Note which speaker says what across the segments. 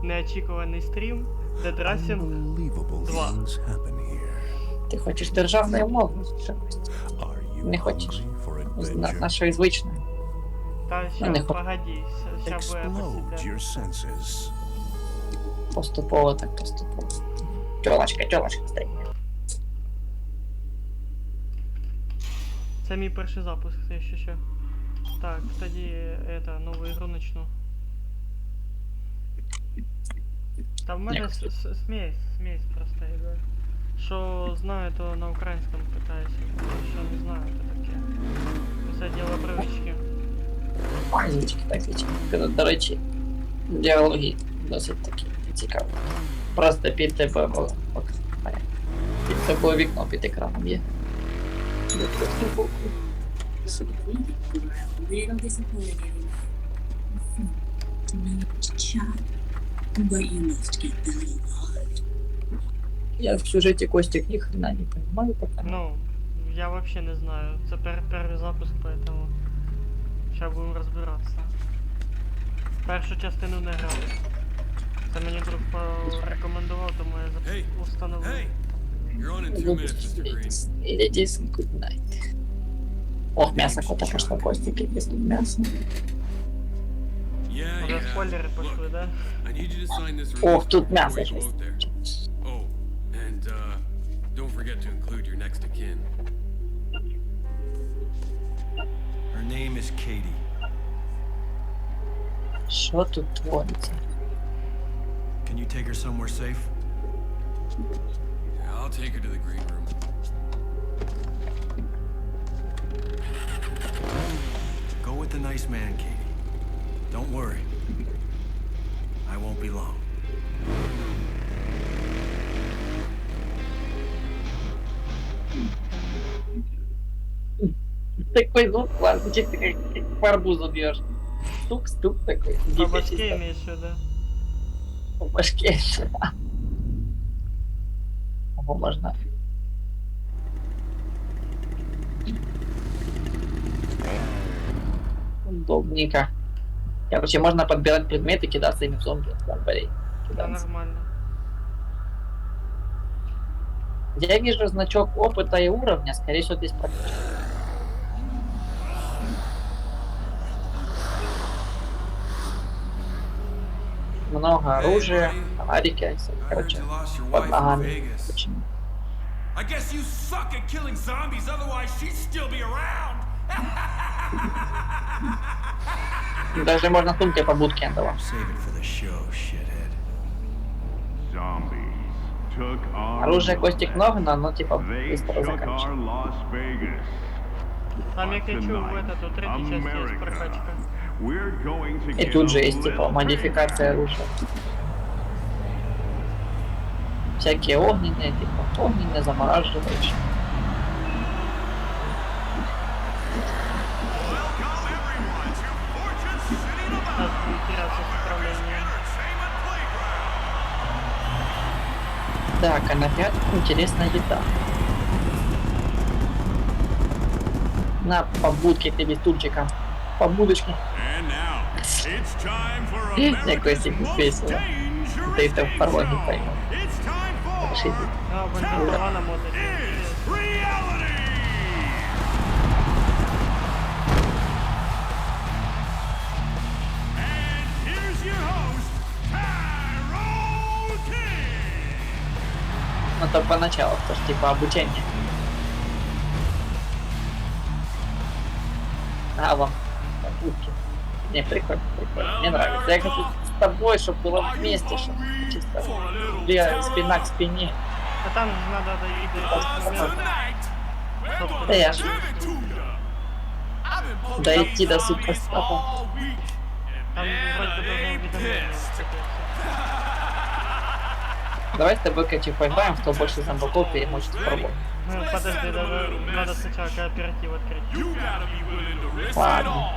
Speaker 1: неочікуваний стрім Dead Rising 2.
Speaker 2: Ти хочеш державної мови? Не хочеш? Нашої звичної.
Speaker 1: Та
Speaker 2: Ну, не
Speaker 1: ща, погоди, ща буде
Speaker 2: Поступово так поступово. Тьолочка, стоїть.
Speaker 1: Це мій перший запуск, це ще. Так, тоді нову ігру начну. Та в мене смесь просто йде. Що знаю, то на українському питаюся. Що не знаю, то таке. Все діло привички.
Speaker 2: Панічки такі. До речі, діалоги досить такі цікаві. Просто під тебе було. Під тобою вікно під екраном є. Я в сюжеті Костик ни хрена не понимаю пока.
Speaker 1: Ну, я вообще не знаю. Це первый запуск, поэтому сейчас будем разбираться. Першу частину не грав. Це мені друг порекомендував, тому я установив.
Speaker 2: It is good night. Ох, мясо кота пошло, Костик, есть тут мясо.
Speaker 1: Уже спойлеры пошли, да?
Speaker 2: Ох, тут мясо есть.
Speaker 3: Don't forget to include your next of kin. Her name is Katie.
Speaker 2: Что тут творится?
Speaker 3: Can you take her somewhere safe? Yeah, I'll take her to the green room. Go with the nice man, Katie. Don't worry. I won't be long.
Speaker 2: Такой звук классный, чисто как по арбузу бьешь. Стук-стук такой.
Speaker 1: По башке имеешь в виду?
Speaker 2: По башке. Ого, можно. Удобненько. Короче, можно подбирать предметы, кидаться ими в зомби.
Speaker 1: Да, нормально.
Speaker 2: Я вижу значок опыта и уровня, скорее всего, здесь практика. Много оружия, фонарики, короче, под ногами. Почему?
Speaker 3: I guess you suck at killing zombies, otherwise she'd still be around.
Speaker 2: Даже можно сумки по будке отдавать.
Speaker 3: Save it for the show, shithead.
Speaker 2: Оружие Костик много, но оно типа быстро заканчивается.
Speaker 1: Там я хочу в этот, у третьей части есть прокачка.
Speaker 2: И тут же есть типа модификация оружия. Всякие огненные, типа огненные, замораживающие.
Speaker 1: Надо теряться с управлением.
Speaker 2: Так, а на пятку интересная еда. На побудке тебе стульчиком. Побудочку. Якось себе весело. Ты это в порвать не пойму.
Speaker 1: А, бандитова на модуле.
Speaker 2: Ну то поначалу, то ж типа обучение. А вам побудки. Не, прикольно, прикольно. Мне нравится. Я хочу с тобой, чтобы было вместе, чтобы чисто спина к спине.
Speaker 1: А там же надо
Speaker 2: Да я ж дойти до суперстопа.
Speaker 1: Там вроде бы должно уведомление.
Speaker 2: Давай с тобой, короче, поиграем, кто больше зомбаков перемочит пробовать.
Speaker 1: Ну, подожди, надо сначала кооператив открыть.
Speaker 2: Ладно.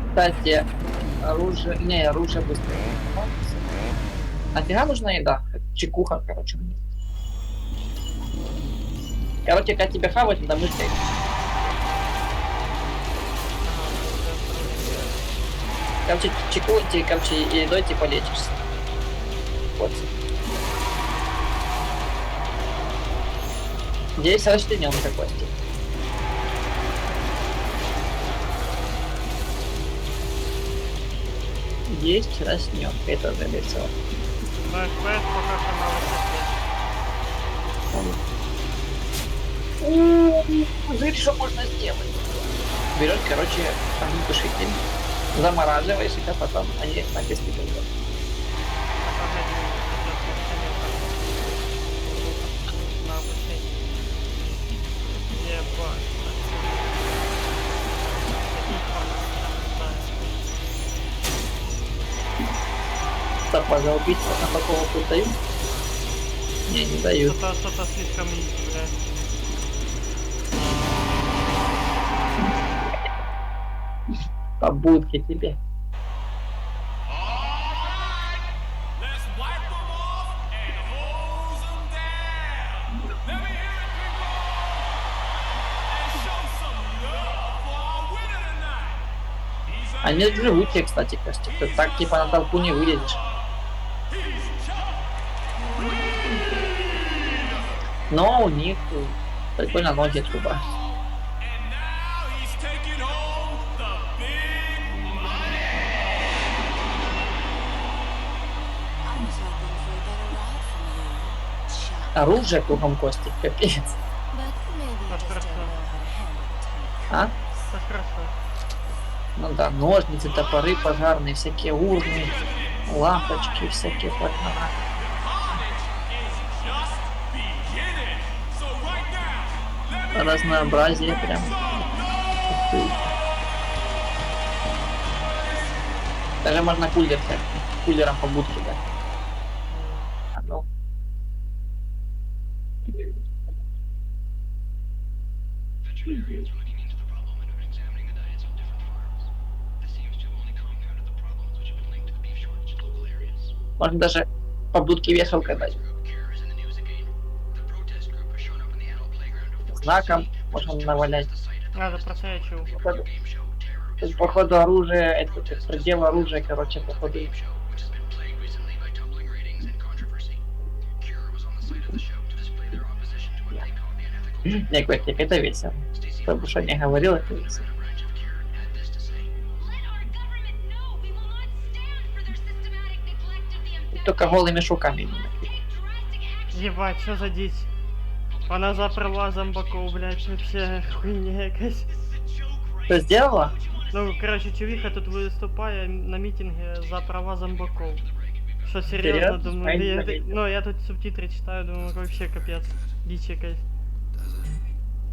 Speaker 2: Кстати, оружие... Не, оружие быстрее. Нафига нужна еда? Чекуха, короче, мне. Короче, когда тебя хавать, надо мыслить.
Speaker 1: Ага, уже
Speaker 2: Короче, чекуйте, короче, и едой типа лечишься. Вот. Здесь расчленёнка кости. Есть расчленёнка, это уже весело.
Speaker 1: Но FPS пока что на высоте.
Speaker 2: Смотри, что можно сделать. Берешь, короче, огнетушитель, замораживаешь, и потом они написаны.
Speaker 1: Погоди, сейчас на высоте. Ебать.
Speaker 2: Топаза убить, на такого тут дают? Не дают.
Speaker 1: Что-то слишком изи, блядь.
Speaker 2: По будке тебе.
Speaker 4: Let's wipe them off and hose them down. Let me hear it, people. And show some love for our winner tonight. He's a
Speaker 2: Они живучие, кстати, кажется. Ты так типа на толпу не вылезешь.
Speaker 4: He's Chuck.
Speaker 2: Но у них прикольно ноги труба.
Speaker 4: And now he's taking home the big money.
Speaker 5: I was hoping for a better ride from you, Chuck.
Speaker 2: Оружие кругом кости, капец.
Speaker 5: But maybe you just don't know how to handle the time.
Speaker 2: А?
Speaker 1: Это хорошо.
Speaker 2: Ну да, ножницы, топоры пожарные, всякие урны, лампочки, всякие пожарные.
Speaker 4: Just beginning. So right now, let me
Speaker 2: Разнообразие прям. Ух ты. Даже можно кулер взять. Кулером по будке, да. А ну.
Speaker 6: Veterinarians are looking into the problem and have been examining the diets of different farms. This seems to have only compounded the problems which have been linked to the beef shortage in local areas.
Speaker 2: Можно даже по будке вешалкой дать.
Speaker 6: Group Care is in the news again. The protest group has shown up in the adult playground of Fort
Speaker 2: Знаком
Speaker 6: City, which
Speaker 2: можно
Speaker 6: is
Speaker 2: навалять.
Speaker 6: the site of the
Speaker 1: Надо
Speaker 6: present
Speaker 1: просячу.
Speaker 6: favorite game show Terror.
Speaker 2: Тут, походу, оружие, это предел оружия, короче, походу.
Speaker 6: Game show, which has been plagued recently by tumbling ratings and controversy. Cure was on the site of the show to display their opposition to what they call the unethical.
Speaker 2: Не, Котик, это весело.
Speaker 6: Stacey
Speaker 2: Чтобы что не говорил, это весело.
Speaker 6: a branch of Cure had this to say.
Speaker 7: Let our government know we will not stand for their systematic neglect of the infected.
Speaker 2: Только голыми шуками.
Speaker 7: Take drastic action.
Speaker 1: Ебать, что за дичь? Она за права зомбаков, блядь, вообще хуйня якась.
Speaker 2: Что сделала?
Speaker 1: Ну, короче, чувиха тут выступає на мітингі за права зомбаков. Що серйозно,
Speaker 2: Серйозно?
Speaker 1: думаю,
Speaker 2: Я не
Speaker 1: я,
Speaker 2: видел.
Speaker 1: ну я тут субтитри читаю, думаю, вообще капець, дичь якась.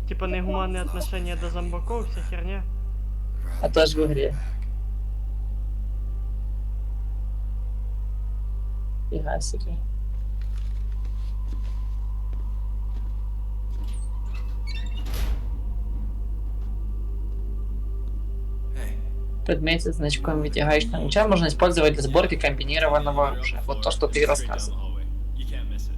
Speaker 1: Типа негуманне отношение до зомбаков, вся херня.
Speaker 2: А то ж в игре. Фига себе.
Speaker 3: Hey,
Speaker 2: Предмет со значком в виде гаечного ключа можно использовать для сборки комбинированного оружия. Вот то, что ты рассказывал.
Speaker 4: You can't miss it.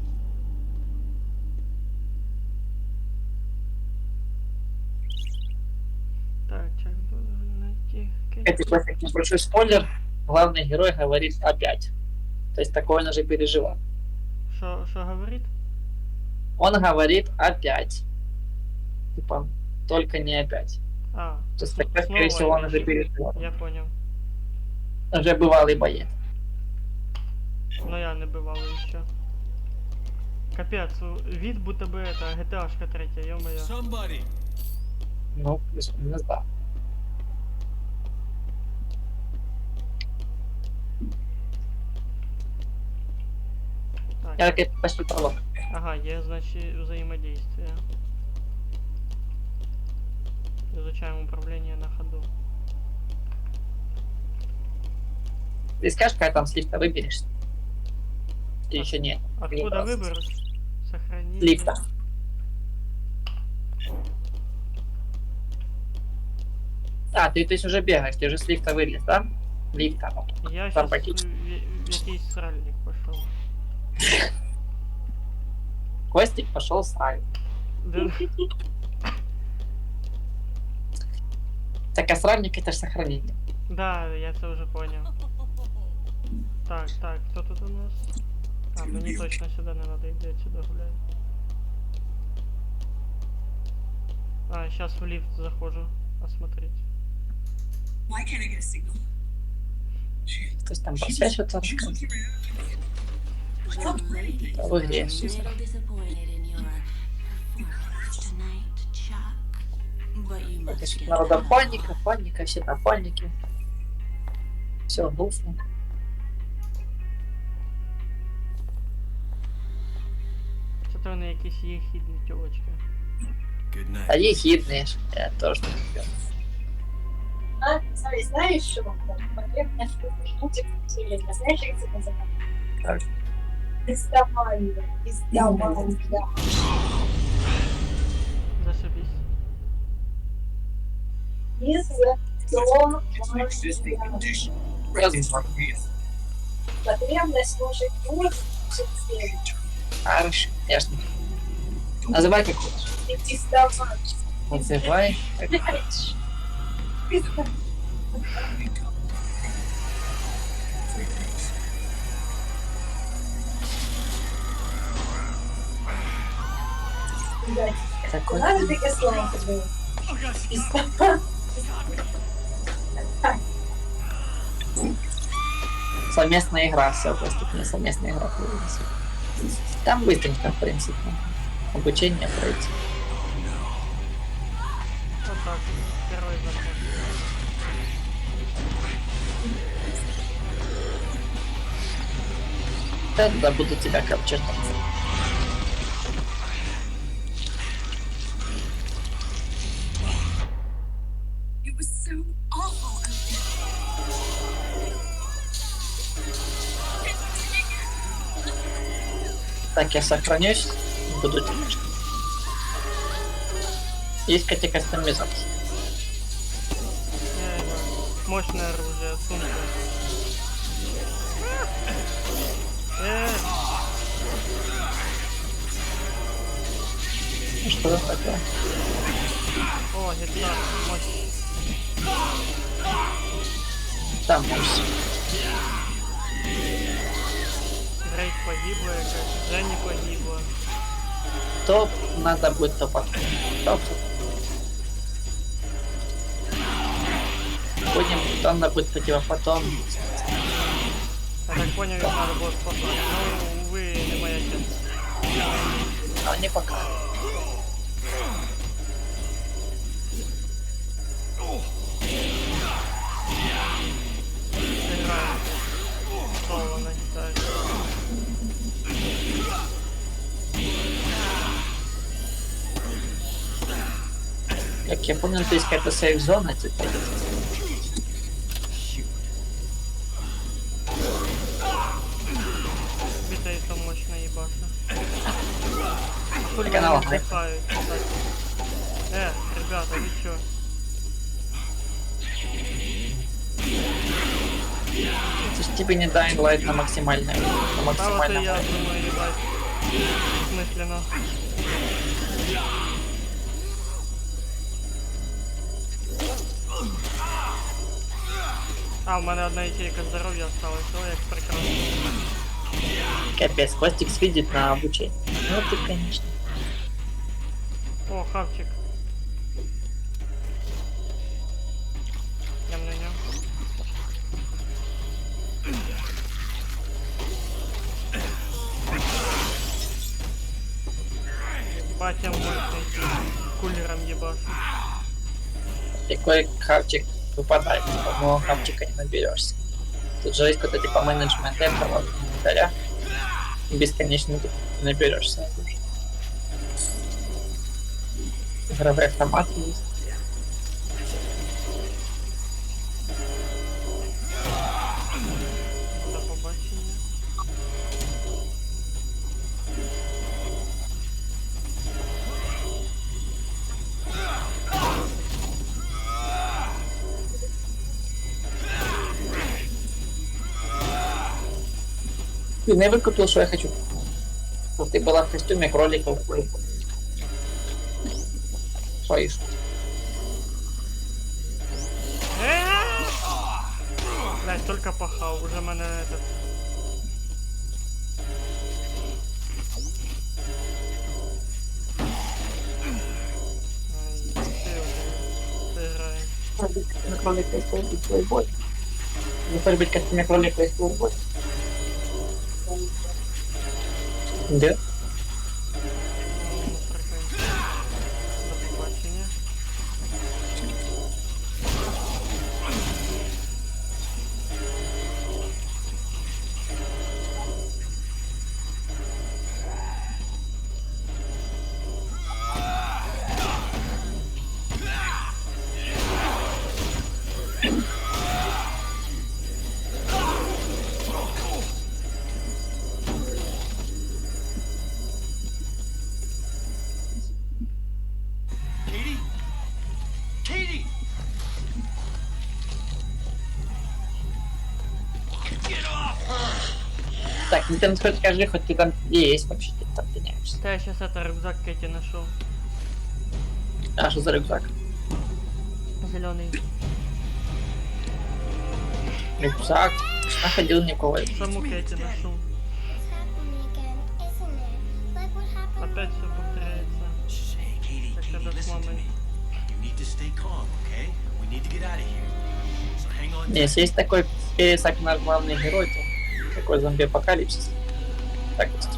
Speaker 1: Так, чек, должен найти.
Speaker 2: Это просто небольшой спойлер. Главный герой говорит опять. То есть такое он уже переживал.
Speaker 1: Що говорить?
Speaker 2: Он говорит опять. Типа, только не опять.
Speaker 1: А,
Speaker 2: То есть,
Speaker 1: снова
Speaker 2: такое, скорее всего, он уже
Speaker 1: опять.
Speaker 2: переживал.
Speaker 1: Я понял.
Speaker 2: Уже бывалый боец.
Speaker 1: Но я не бывалый еще. Капец, вид будто бы это GTA-шка третья, ё-моё.
Speaker 4: Somebody.
Speaker 2: Ну, плюс-минус, да.
Speaker 1: Так,
Speaker 2: Я как почти пролог.
Speaker 1: ага, є, значит, взаимодействие. Изучаем управление на ходу.
Speaker 2: Ты скажешь, когда там с лифта выберешься? Ты еще нет.
Speaker 1: Откуда выбор? Сохранить.
Speaker 2: С лифта. А, ты то есть уже бегаешь, ты уже с лифта вылез, да? Лифта, ну.
Speaker 1: Я
Speaker 2: Там
Speaker 1: сейчас
Speaker 2: пакет.
Speaker 1: в якийсь сральник пошел.
Speaker 2: Костик пошел с рай. Так, а сральник это ж сохранение.
Speaker 1: Да, я це вже поняв. Так, так, хто тут у нас? А, мені точно сюди не надо, йди сюди гуляй. А, сейчас в лифт захожу, осмотреть.
Speaker 8: Why can't I get a signal?
Speaker 2: Хтось там посвячивается.
Speaker 5: Young lady,
Speaker 2: Ой,
Speaker 5: I'm a
Speaker 2: где?
Speaker 5: little disappointed in your performance tonight, Chuck. But you must get
Speaker 2: Народа
Speaker 5: better.
Speaker 2: паника, паника, все на панике. Все, грустно.
Speaker 1: Це то вони якісь єхідні тілочки.
Speaker 3: Good night.
Speaker 2: А ехидные ж. Я тоже не люблю.
Speaker 9: Знаешь, что потребно, что мультик телека, знаешь, как это называется?
Speaker 2: Так.
Speaker 9: Издавание. Издавание.
Speaker 1: Зашибись.
Speaker 9: Потребность может быть
Speaker 2: Хорошо, ясно. Называй как хочешь.
Speaker 9: издавать.
Speaker 2: Называй как хочешь. Такой.
Speaker 9: Надо такие слова подумать. Издавать.
Speaker 2: Совместная игра, все, просто не совместная игра появилась. Там быстренько, в принципе. Обучение пройти.
Speaker 1: Вот так, первый заход.
Speaker 2: Да, буду тебя капчертать.
Speaker 8: It was so awful out
Speaker 2: Так, я сохранюсь. Буду тебя ждать. Есть какие кастомизации.
Speaker 1: Мощное оружие, сумка.
Speaker 2: Что это такое?
Speaker 1: О, гитара, мощь.
Speaker 2: Там мышь.
Speaker 1: Грейт погибла, якась, Женя погибла.
Speaker 2: Топ надо будет топать. Топ. Будем, надо будет противопотом.
Speaker 1: Я так понял, их надо было спасать. Ну, увы, не моя часть.
Speaker 2: А не пока.
Speaker 1: Играем. Соло на гитаре.
Speaker 2: Как я понял, здесь какая-то сейф-зона теперь.
Speaker 1: Бита это мощно ебаша. Хули
Speaker 2: Канал,
Speaker 1: они
Speaker 2: да?
Speaker 1: отдыхают, кстати. Ребята, вы чё?
Speaker 2: Это ж тебе не Dying Light на максимальной. На
Speaker 1: Да вот и
Speaker 2: максимальном.
Speaker 1: я думаю, ебать. Смысленно. А, у мене одна ячейка здоров'я осталась, о, як прекрасно.
Speaker 2: Капец, Костик свидит на обучение. Ну ты, конечно.
Speaker 1: О, хавчик. Ням-ням-ням. Батя мощный, кулером ебашу.
Speaker 2: Такой хавчик выпадает, но хавчика не наберешься. Тут же есть какой-то типа менеджмент этого инвентаря. Бесконечно тут не наберешься. Игровые автоматы есть.
Speaker 1: До побачення.
Speaker 2: Ты не выкупил, что я хочу. Вот ты была в костюме кролика. поїш.
Speaker 1: Блять, только пахав, уже мене этот... Ай, сыграем.
Speaker 2: На кролика из твой бой. Не хочешь быть костями кролика из твой бой? Где?
Speaker 1: До побачення.
Speaker 3: Katie? Katie! Get off her!
Speaker 2: Так, ну ты хоть скажи, хоть ты там есть вообще, ты там гоняешься.
Speaker 1: Да, я сейчас это рюкзак Кэти нашел.
Speaker 2: А что за рюкзак?
Speaker 1: Зеленый.
Speaker 2: Рюкзак? Находил никого.
Speaker 1: Саму Кэти нашел. Опять все повторяется.
Speaker 3: Shh, hey, Katie,
Speaker 1: Как
Speaker 3: Katie,
Speaker 1: когда с
Speaker 3: listen to
Speaker 1: мамой.
Speaker 3: me. You need to stay calm, okay? We need to get out of here. So hang on
Speaker 2: Если есть такой пересак наш главный герой, то такой зомби-апокалипсис. Так есть.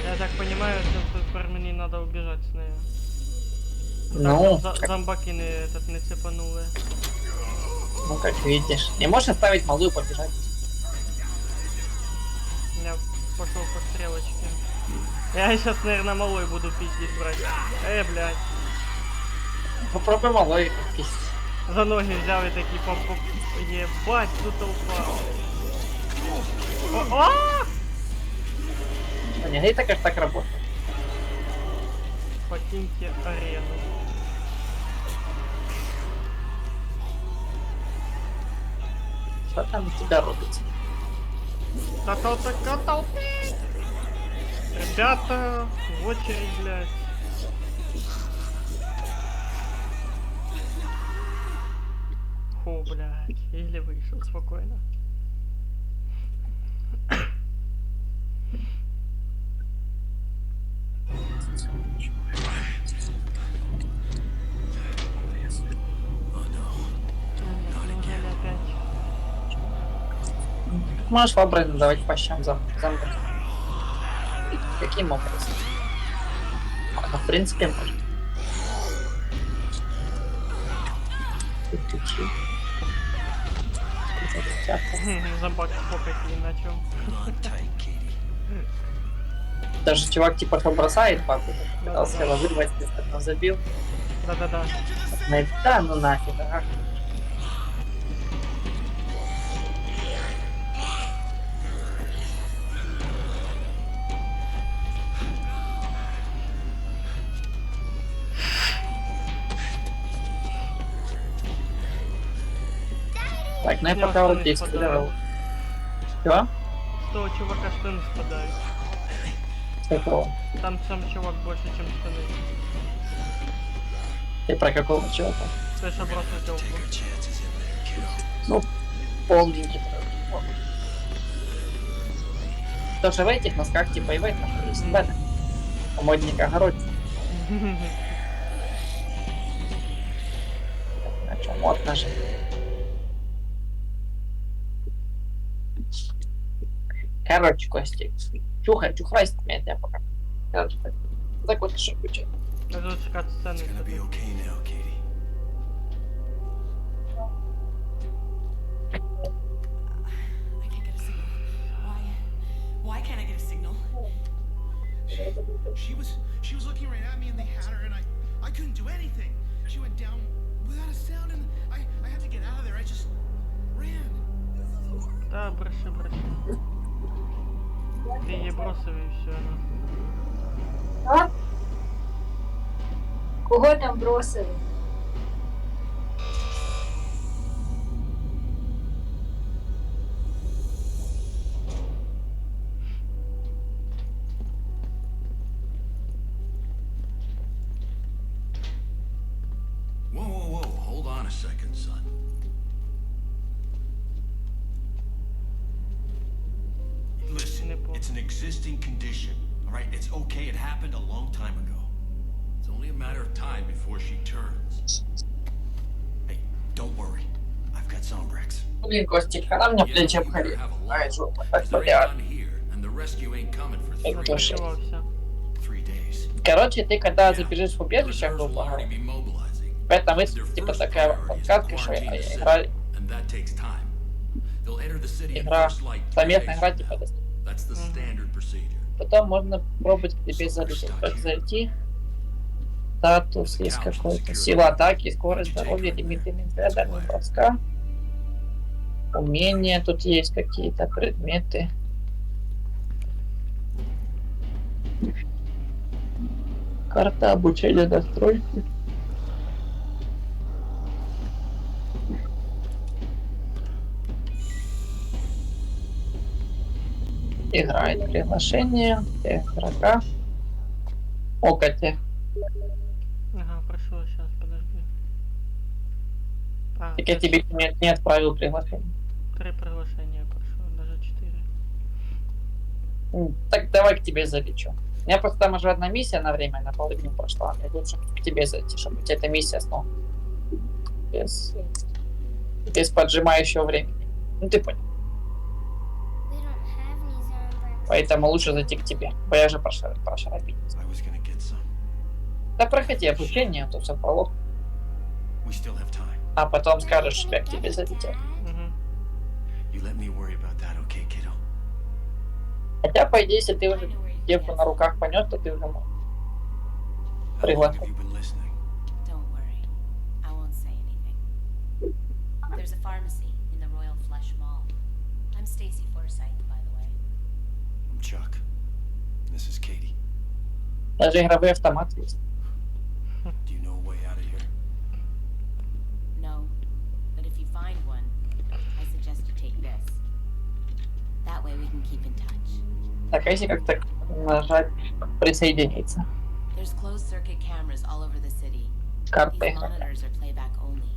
Speaker 1: Я так понимаю, тепер мені надо убежать с нею.
Speaker 2: Ну,
Speaker 1: Так, зомбаки не цепанули.
Speaker 2: ну как видишь. Не можешь оставить малую побежать.
Speaker 1: Я пошел по стрелочке. Я сейчас, наверное, малой буду пиздить брать. Блядь.
Speaker 2: Попробуй малой пись.
Speaker 1: За ноги взял и такие поп. Ебать, тут упал. О!
Speaker 2: Не, это как так работает.
Speaker 1: Покиньте арену.
Speaker 2: Что там у тебя робится?
Speaker 1: Катал. Ребята, в очередь, блядь. Фу, блядь. Или вышел спокойно. Неужели опять?
Speaker 2: Можешь вообразно давать по щам зомби. Каким образом? Ну, в принципе, можно.
Speaker 1: Зомбак фокать не начал.
Speaker 3: Hold on tight, Katie.
Speaker 2: Даже чувак типа что бросает папу,
Speaker 1: Да,
Speaker 2: пытался
Speaker 1: да.
Speaker 2: его вырвать, но забил.
Speaker 1: Да-да-да.
Speaker 2: Да, ну нафиг, ага. Так, ну я
Speaker 1: Я
Speaker 2: пока
Speaker 1: штаны
Speaker 2: вот здесь
Speaker 1: спадаю.
Speaker 2: Чего?
Speaker 1: С того чувака штаны спадают.
Speaker 2: Какого?
Speaker 1: Там сам чувак больше, чем штаны.
Speaker 2: Ты про какого чувака?
Speaker 1: Ты ж бросил телку.
Speaker 3: Take our chances in there, kiddo.
Speaker 2: Ну, полненький. Тоже в этих носках типа и в этом, есть, да? У модника огород. А что, модно же. Короче, Костик, чухай с меня, я пока. Короче, так вот что включай.
Speaker 1: Это лучше кат-сцены.
Speaker 3: It's gonna be okay now, Katie.
Speaker 8: I can't get a signal. Why can't I get a signal?
Speaker 4: She was looking right at me and they had her and I couldn't do anything. She went down without a sound and I had to get out of there. I just ran.
Speaker 1: Да, броши. Ты ей бросил и все.
Speaker 9: А? Кого там бросили?
Speaker 3: on a second, son. Listen, it's an existing condition, all right? It's okay, it happened a long time ago. It's only a matter of time before she turns. Hey, don't worry. I've got Zombrex.
Speaker 2: Блин, Костик, когда мне плечи обходили? Ай, жопа, так что я...
Speaker 1: Ну, пришивался.
Speaker 2: Короче, ты когда забежишь в убежище, грубо говоря, поэтому типа такая подсказка, что игра совместная игра типа потом можно пробовать к тебе залететь. Как зайти? Статус есть какой-то. Сила атаки, скорость, здоровье, лимиты инвентаря, дальность броска. Умения тут есть какие-то, предметы. Карта обучения настройки. Играет приглашение, игрока. Окати.
Speaker 1: Ага, прошу, сейчас, подожди. А,
Speaker 2: Так я тебе не отправил приглашение.
Speaker 1: 3 приглашения прошу, даже 4.
Speaker 2: Так давай к тебе залечу. У меня просто там уже одна миссия на время, на половину прошла. Мне лучше к тебе зайти, чтобы у тебя эта миссия снова. Без поджимающего времени. Ну ты понял. Поэтому лучше зайти к тебе. Бо я же прошарабить. Да проходи обучение, а то все пролог. А потом скажешь, что я к тебе залетел. Хотя, по идее, если ты уже девку на руках понес, то ты уже можешь. Пригласил.
Speaker 5: Don't worry. I won't say anything. There's a pharmacy in the Royal Flush Mall. I'm Stacy Forsythe, by the way.
Speaker 3: I'm Chuck. This is Katie.
Speaker 2: Даже игровой автомат есть.
Speaker 3: Do you know a way out of here?
Speaker 5: No, but if you find one, I suggest you take this. That way we can keep in touch.
Speaker 2: Так, а если как-то нажать присоединиться?
Speaker 5: There's closed circuit cameras all over the city.
Speaker 2: Карта
Speaker 5: These
Speaker 2: игрока.
Speaker 5: monitors are playback only,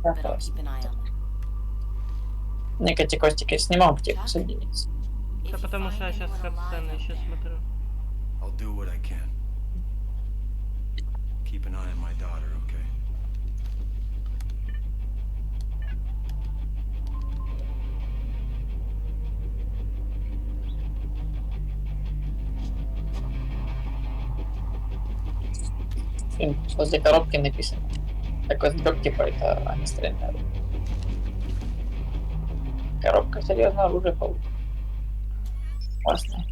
Speaker 5: but I'll keep an eye on them.
Speaker 2: Никати, Костик, я не могу к тебе присоединиться.
Speaker 1: Да потому что я сейчас катсцены еще смотрю.
Speaker 3: I'll do what I can. Keep an eye on my daughter, okay?
Speaker 2: Возле коробки написано. Такой знак, типа, это огнестрельное оружие. Коробка, серьезно, оружие получится. Классно.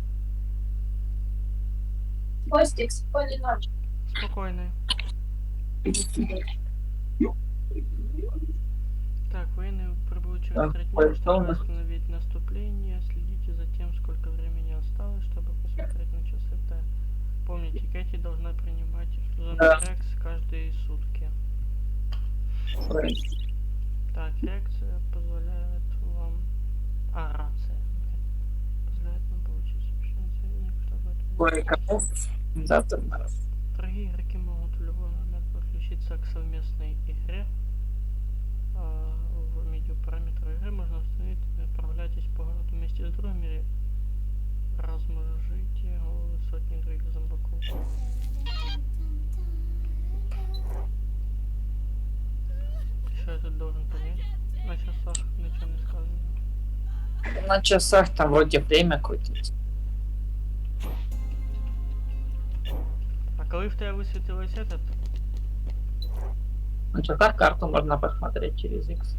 Speaker 9: Костик, спокойной ночи.
Speaker 1: Спокойно. Так, военные прибудут через
Speaker 2: Так,
Speaker 1: 3 дня,
Speaker 2: пойдем.
Speaker 1: чтобы остановить наступление. Следите за тем, сколько времени осталось, чтобы посмотреть на часы. Помните, Кэти должна принимать зомби-рекс каждые сутки. Так, реакция позволяет вам... рация. Позволяет нам получить сообщение союзников об этом.
Speaker 2: Завтра.
Speaker 1: Дорогие игроки могут в любой момент подключиться к совместной игре. В меню параметры игры можно установить, отправляйтесь по городу вместе с другими, размножите сотни других зомбаков. Что я тут должен понять? На часах ничего не сказано.
Speaker 2: На часах там вроде время крутится.
Speaker 1: А коли в тебе высветилось этот?
Speaker 2: На часах карту можно посмотреть через X.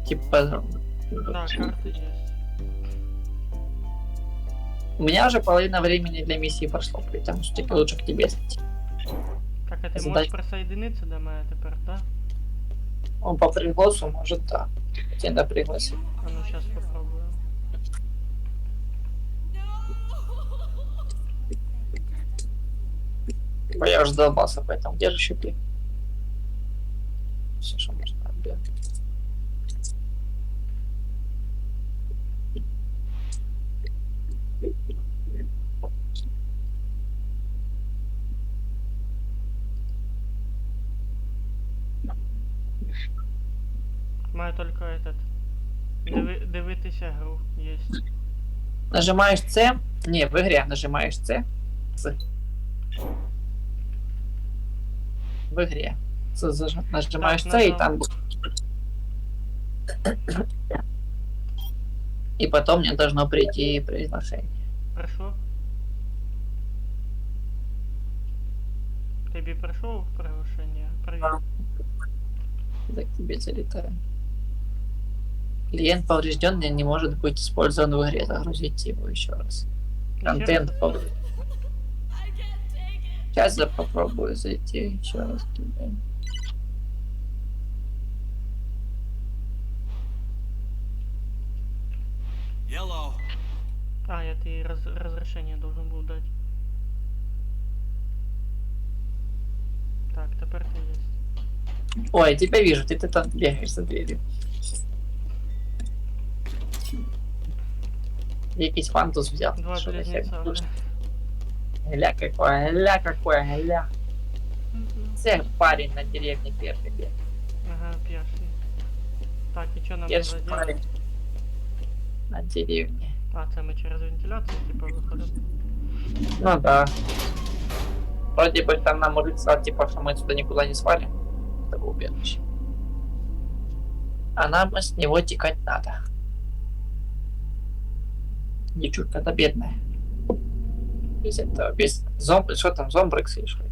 Speaker 2: Типа...
Speaker 1: Да, карты есть.
Speaker 2: У меня уже половина времени для миссии прошло, потому что типа лучше к тебе зайти.
Speaker 1: Так, а ты
Speaker 2: Задай-
Speaker 1: можешь присоединиться до моей теперь, да?
Speaker 2: Он по пригласу может, да. Тебя да пригласить.
Speaker 1: А ну сейчас попробую.
Speaker 2: Типа я уже задолбался, поэтому где же еще ты? Все, что можно отбегать.
Speaker 1: только этот. Дивитися гру есть.
Speaker 2: Нажимаешь C. Не, в игре нажимаешь C. В игре. Нажимаешь
Speaker 1: Так,
Speaker 2: C и
Speaker 1: нажал.
Speaker 2: там... И потом мне должно прийти приглашение.
Speaker 1: Пришло? Тобі прийшло приглашення? Привіт.
Speaker 2: Так тебе залетаю. Клиент поврежденный не может быть использован в игре. Загрузите его еще раз. Контент поврежден. Сейчас я попробую зайти еще раз.
Speaker 3: Yellow.
Speaker 1: А, я тебе разрешение должен был дать. Так, тепер ти есть.
Speaker 2: Ой, тебя вижу, ты там бегаешь за дверью. Якийсь фантус взял.
Speaker 1: Два
Speaker 2: Что за
Speaker 1: близнеца.
Speaker 2: херня?
Speaker 1: Да.
Speaker 2: Гля какое, гля. Це парень на деревне первый бег.
Speaker 1: Ага, перший. Так, і що нам
Speaker 2: Первый
Speaker 1: треба
Speaker 2: парень
Speaker 1: делать?
Speaker 2: на деревне.
Speaker 1: А, це ми через вентиляцію, типа, виходимо.
Speaker 2: Ну да. Вроде бы там нам может сказать, типа, что мы сюда никуда не свалим. Это убежище. А нам с него текать надо. Девчушка-то бедная. Без этого, без что там, зомбрекс или что?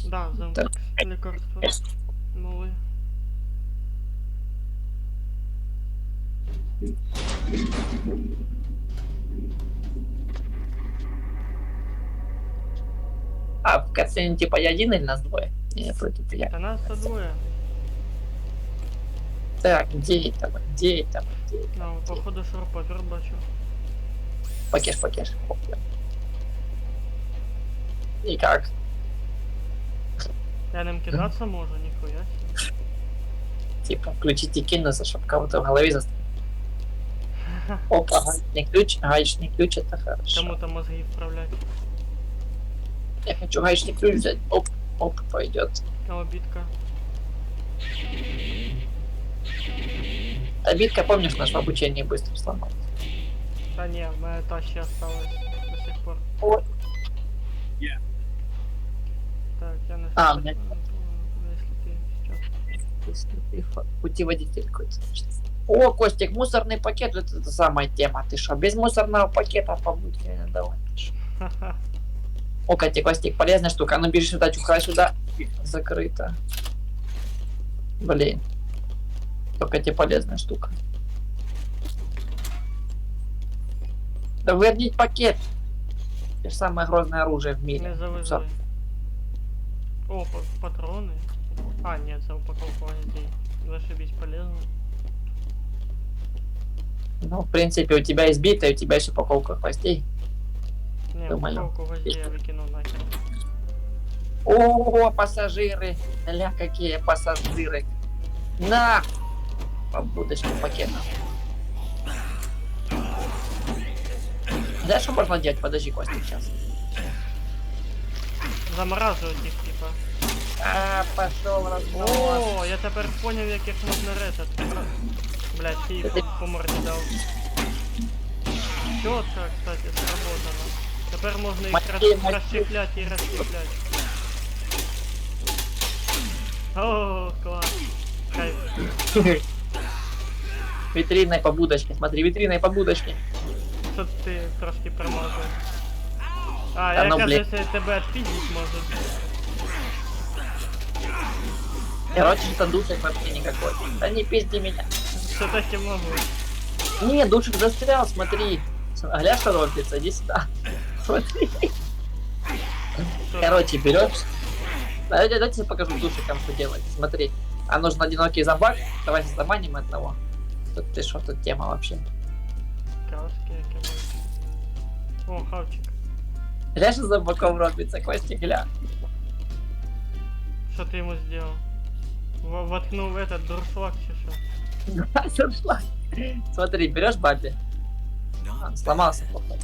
Speaker 1: Да, замок. Лекарство. Новые.
Speaker 2: А в катсцене типа я один или нас двое? Не, против я.
Speaker 1: Та нас то двоє.
Speaker 2: Так, где это? Где это? Где это?
Speaker 1: Ну, походу шурпотвер бачу.
Speaker 2: Покеш. И как?
Speaker 1: Я ним кидаться можу, ніхуя себе.
Speaker 2: Типа, включите кинуться, чтобы кого-то в голове застрелить. Опа, гаечный ключ, это хорошо.
Speaker 1: Кому-то мозги вправлять.
Speaker 2: Я хочу гаечный ключ взять. Оп, пойдет.
Speaker 1: Обидка.
Speaker 2: Обидка, помнишь, наш в обучении быстро сломался?
Speaker 1: Та ні, в мене та ще осталась до сих пор.
Speaker 2: О.
Speaker 1: Так, я не
Speaker 2: А,
Speaker 1: знаю,
Speaker 2: у меня-
Speaker 1: если ты сейчас.
Speaker 2: Если ты путеводитель какой-то. значит. О, Костик, мусорный пакет, вот это самая тема. Ты что, без мусорного пакета побудь, реально давай.
Speaker 1: Ха-ха.
Speaker 2: О, Костик, полезная штука. А ну бери сюда, чухай сюда. Закрыто. Блин. Только тебе полезная штука. Да верните пакет. Это ж самое грозное оружие в мире.
Speaker 1: Не завезли. О, патроны. А, нет, це упаковка гвоздей. Зашибись, полезно.
Speaker 2: Ну, в принципе, у тебя избитая, у тебя еще упаковка гвоздей.
Speaker 1: Не,
Speaker 2: Думаю.
Speaker 1: упаковку гвоздей я выкинул нахер.
Speaker 2: О, пассажиры. Ля, какие пассажиры. На! Побудочку пакета. Знаешь, что можно делать? Подожди, Костик, сейчас.
Speaker 1: Замораживать их, типа.
Speaker 2: А, пошел разбор.
Speaker 1: О, я тепер поняв, як їх можна резати. Блять, ти їх по морді дав. Чітко, кстати, сработано. Тепер можна їх розщепляти і розщепляти. О, клас. Кайф.
Speaker 2: Витринной побудочки, смотри, витринной побудочки.
Speaker 1: Що ти трошки промазав. А,
Speaker 2: Та
Speaker 1: я
Speaker 2: ну,
Speaker 1: кажу,
Speaker 2: блін.
Speaker 1: що тебе відпіздить може.
Speaker 2: Короче, это душек вообще никакой. Да не пизди меня.
Speaker 1: Що таке можу?
Speaker 2: Не, душек застрял, смотри. Гля, что робится, иди сюда. Смотри.
Speaker 1: Що?
Speaker 2: Короче, берешь. Давайте я покажу душиком, что делать. Смотри. А нужен одинокий зомбак. Давайте заманим одного. Тут ты что, тут тема вообще.
Speaker 1: Краски, яке може. О, хавчик.
Speaker 2: Гля, что зомбаком робится, Костик, гля.
Speaker 1: Що ти йому зробив? Воткнув этот дуршлаг чи що?
Speaker 2: Зашла. Смотри, берешь бабе. Он сломался, походу.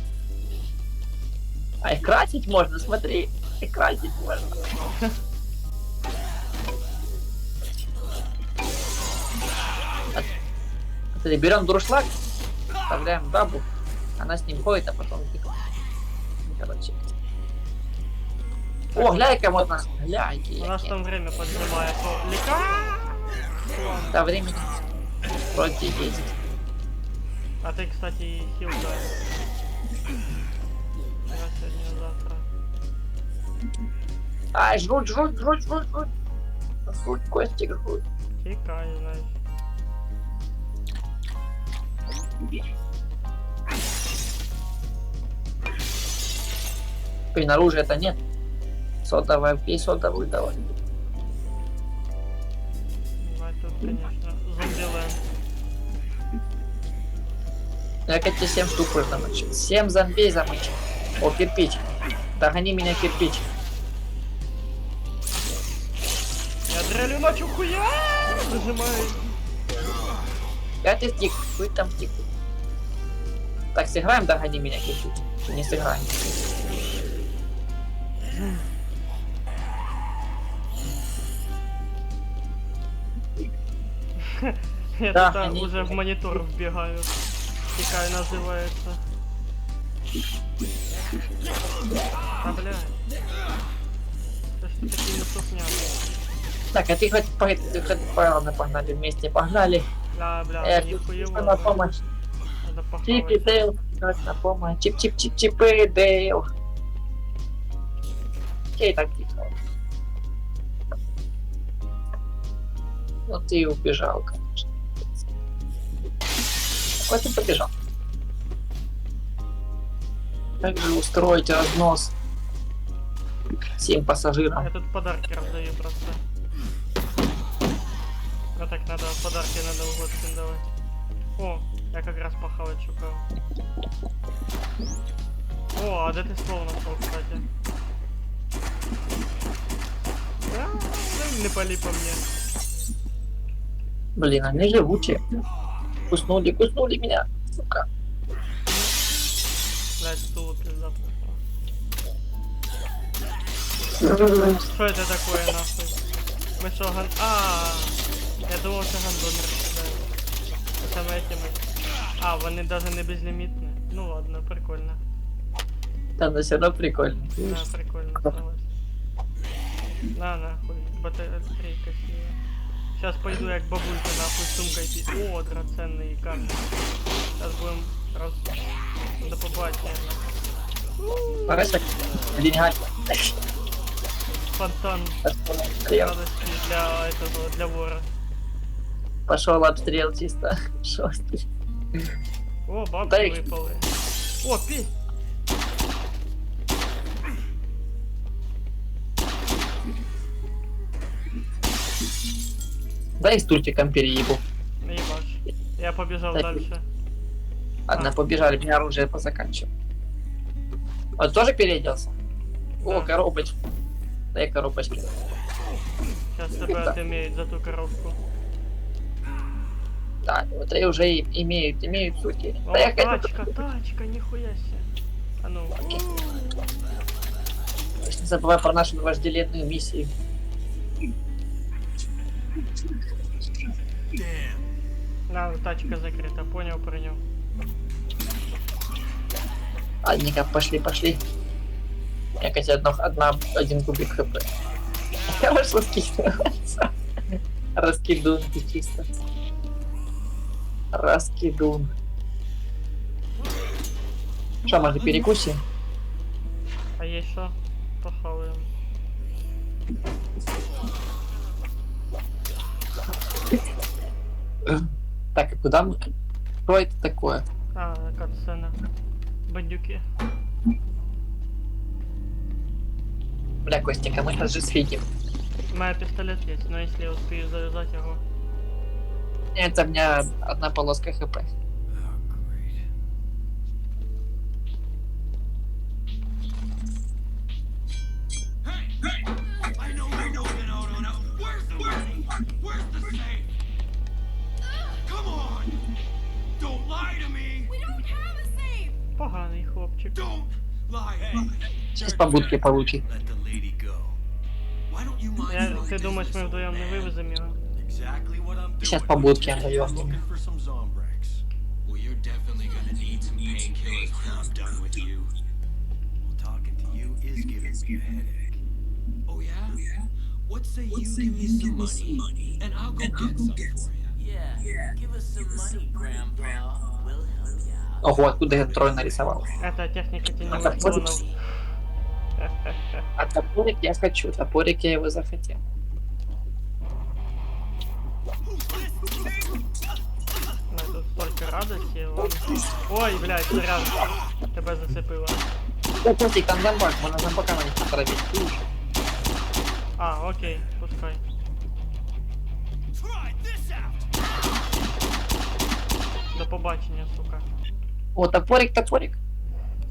Speaker 2: А их красить можно, смотри. Их красить можно. Кстати, берем дуршлаг, вставляем бабу, она с ним ходит, а потом типа. Короче. О, глянь-ка вот нас, глянь-ка.
Speaker 1: У нас там время поджимает. О, лика!
Speaker 2: Да, время вроде есть.
Speaker 1: А ты, кстати, хил дай. Я сегодня, завтра.
Speaker 2: Ай, жрут. Жрут, Костик, жрут.
Speaker 1: Тикай, знаешь.
Speaker 2: Блин, оружия-то нет. Сотовая, пей сотовую давай.
Speaker 1: Давай тут, конечно, зомбилэнд.
Speaker 2: Я как тебе 7 штук уже замочил. 7 зомбей замочил. О, кирпич. Догони меня, кирпич.
Speaker 1: Я дрелю ночью хуя! Нажимаю.
Speaker 2: Я ты стик. Хуй там стик. Так, сыграем, догони меня, кирпич. Не сыграем.
Speaker 1: Я
Speaker 2: Да,
Speaker 1: тут
Speaker 2: они-
Speaker 1: уже в монитор вбегаю. Тикай называется. А, блядь. Что ж ты такие несухняные?
Speaker 2: Так, а ты хоть ладно, погнали вместе, погнали.
Speaker 1: Бля,
Speaker 2: Я
Speaker 1: нихуево.
Speaker 2: на помощь.
Speaker 1: Надо
Speaker 2: Чипи,
Speaker 1: похавать.
Speaker 2: Дейл, на помощь. Чип-чип-чип-чипы, Дейл. Окей, так тихо. Ну ты и убежал, конечно. Какой ты побежал? Как же устроить разнос 7 пассажиров?
Speaker 1: Я тут подарки раздаю просто. А так надо подарки на Новый год всем давать. О, я как раз похавать шукал. О, а де ты слово нашел, кстати? Да, не пали по мне.
Speaker 2: Блин, они живучие. Куснули меня, сука.
Speaker 1: Блять, стул пизда просто. Что это такое, нахуй? Мы шо, ган... Я думал, що гандонер кидають. Саме этими. Вони даже не безлімітні. Ну ладно, прикольно.
Speaker 2: Да, но все равно прикольно.
Speaker 1: Да, прикольно, согласен. На, нахуй, батарейка сіла. Сейчас пойду як бабулька, нахуй, с сумкой пить. О, драгоценные карты. Сейчас будем раз... До побачення.
Speaker 2: Хорошо. Деньгами.
Speaker 1: Фонтан
Speaker 2: Обстрел.
Speaker 1: радости для этого, для вора.
Speaker 2: Пошел обстрел чисто. Шострый.
Speaker 1: О, бабки
Speaker 2: Дай.
Speaker 1: выпали. О, пей!
Speaker 2: Дай стульчиком переебу.
Speaker 1: Наебашь. Я побежал
Speaker 2: Дай.
Speaker 1: дальше.
Speaker 2: Ладно, побежали, меня оружие позаканчиваю. Он тоже переоделся? О,
Speaker 1: Да.
Speaker 2: коробочка. Дай коробочки.
Speaker 1: Сейчас тебя
Speaker 2: Да.
Speaker 1: отымеют за ту коробку.
Speaker 2: Да, вот и уже имеют сути.
Speaker 1: О,
Speaker 2: Да я хочу...
Speaker 1: тачка, нихуя себе. А ну.
Speaker 2: Не забывай про нашу вожделенную миссию.
Speaker 3: Damn.
Speaker 1: На, тачка закрыта, понял, принял.
Speaker 2: Ладненько, пошли. Я, хотя один кубик хп. Я вышел скидываться. Раскидун ты чисто. Раскидун. Что, может перекусим?
Speaker 1: А есть что? Похаваем.
Speaker 2: Так, и куда мы? Что это такое?
Speaker 1: Катсцена. Бандюки.
Speaker 2: Бля, Костик, а мы сейчас же сфигим.
Speaker 1: У меня пистолет есть, но если я успею завязать его.
Speaker 2: Это у меня одна полоска хп.
Speaker 3: Oh, great. Hey! I know. No. Where's the money? Where's the safe? Come on! Don't lie to me!
Speaker 8: We don't have a safe!
Speaker 1: Поганий хлопчик.
Speaker 3: Don't lie!
Speaker 2: Сейчас по будке получи.
Speaker 3: Let the lady go. Why don't you mind
Speaker 1: Ти думаєш, ми вдвоєм не вивеземо його?
Speaker 3: exactly what I'm doing.
Speaker 2: Сейчас побудки
Speaker 3: I'm
Speaker 2: отдаём.
Speaker 3: looking for some Zombrex.
Speaker 6: Well, you're definitely gonna need some painkillers when I'm done with you.
Speaker 3: Well, talking to you is giving me a headache.
Speaker 6: Oh yeah? What say you give me some money, and I'll go get some for you.
Speaker 10: Yeah, give us some money, Grandpa. We'll help you out.
Speaker 2: Ого, откуда я трое нарисовал?
Speaker 1: Это техника теневых
Speaker 2: топорик?
Speaker 1: клонов.
Speaker 2: А топорик я хочу, топорик я его захотел.
Speaker 1: Ну, тут столько радости, ладно. Ой, блядь, сорян. Тебе зацепило.
Speaker 2: О, Костик, там зомбак, можно зомбака на них потравить.
Speaker 1: А, окей, пускай. До побачення, сука.
Speaker 2: О, топорик, топорик.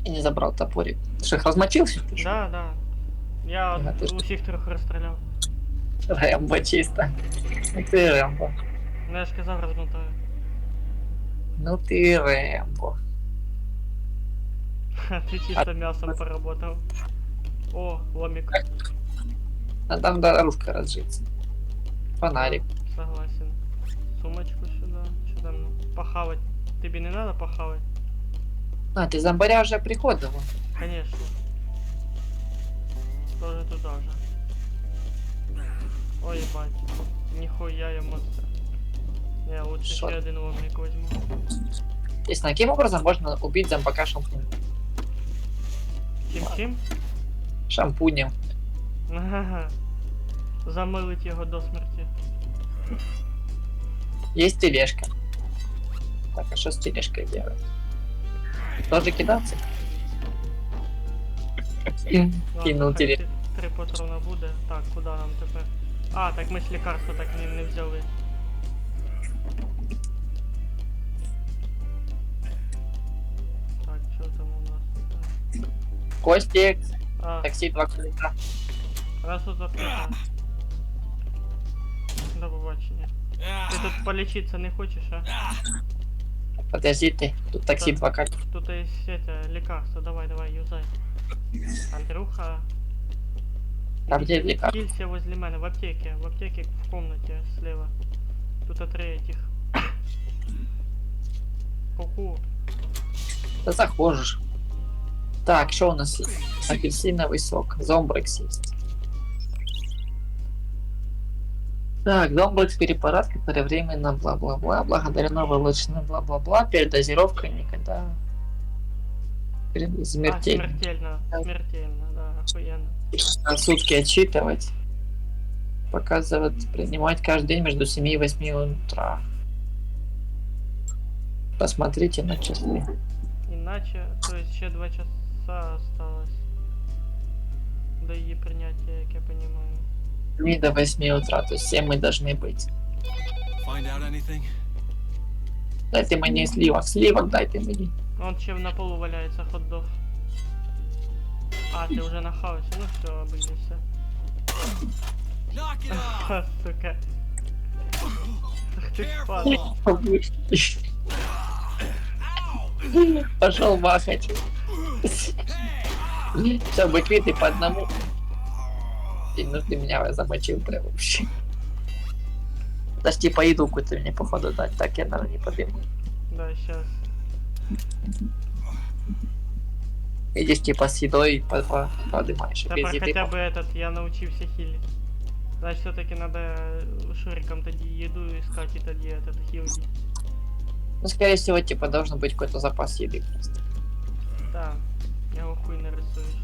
Speaker 2: Я не забрал топорик. Ты что, их размочился? Ты что?
Speaker 1: Да, да. Я
Speaker 2: Ага, ти ж-
Speaker 1: усіх трьох розстріляв.
Speaker 2: Рэмбо чисто. Ну ты Рэмбо.
Speaker 1: Ну я ж казав, розмотаю.
Speaker 2: Ну ты Рэмбо.
Speaker 1: Ха, ти чисто м'ясом поработав. О, ломик.
Speaker 2: А там дорожка разжиться. Фонарик.
Speaker 1: Согласен. Сумочку сюда. Что там? Похавать. Тебе не надо похавать?
Speaker 2: А, ты зомбаря уже приходила.
Speaker 1: Конечно. Тоже туда же. Ой, ебать. Нихуя я монстр. Я лучше
Speaker 2: Шо?
Speaker 1: еще один ломик возьму.
Speaker 2: Ясно, каким образом можно убить зомбака шампунем?
Speaker 1: Чим-чим?
Speaker 2: Шампунем.
Speaker 1: Ага. Замилить його до смерти.
Speaker 2: Есть тележка. Так, а что с тележкой делать? Тоже кидаться? Кинул
Speaker 1: хай
Speaker 2: тележку.
Speaker 1: 3 патрона буде. Так, куди нам тепер? А, так ми ж лікарство так не взяли. Так, що там у нас тут?
Speaker 2: Костик,
Speaker 1: А,
Speaker 2: такси 2 колеса.
Speaker 1: раз тут запрета. До побачення. Ти тут полічитися не хочеш, а?
Speaker 2: Подожди ты, тут такси
Speaker 1: Так.
Speaker 2: 2 колеса.
Speaker 1: Тут є это, лекарство, давай, юзай. Андрюха.
Speaker 2: А где лекарство?
Speaker 1: Килься возле мене, в аптеке в комнате слева. Тут 3 этих. Ку-ку.
Speaker 2: Да захожешь. Так, что у нас есть? Апельсиновый сок. Зомбрекс есть. Так, Зомбрекс препарат, который временно бла-бла-бла, благодаря новой лучшей бла-бла-бла, передозировка никогда. Смертельно.
Speaker 1: Смертельно, да, охуенно.
Speaker 2: На сутки отчитывать. Показывать, принимать каждый день между 7 и 8 утра. Посмотрите на часы.
Speaker 1: Иначе, то есть еще 2 часа осталось до ее принятия, как я понимаю.
Speaker 2: 7 до 8 утра, то есть 7 мы должны быть.
Speaker 3: Find out anything?
Speaker 2: Дайте мне сливок дайте мне.
Speaker 1: Он чем на полу валяется, хот-дог. А, ты уже нахавался, ну все, обыдешься.
Speaker 3: Knock it off!
Speaker 1: Ха, сука. Ах ты падал.
Speaker 2: Пошел махать. Все, быквиты по одному. И ну ты меня замочил прям вообще. Даже типа еду какую-то мне походу дать, так я, наверное, не подыму.
Speaker 1: Да, сейчас.
Speaker 2: Идешь типа с едой и подымаешь.
Speaker 1: Да
Speaker 2: Без
Speaker 1: про
Speaker 2: еды
Speaker 1: хотя бы этот, я научился хилить. Значит, все-таки надо шуриком тоді еду искать и тоді этот хилить.
Speaker 2: Ну, скорее всего, типа, должен быть какой-то запас еды просто.
Speaker 1: Да, я его хуй нарисуешь.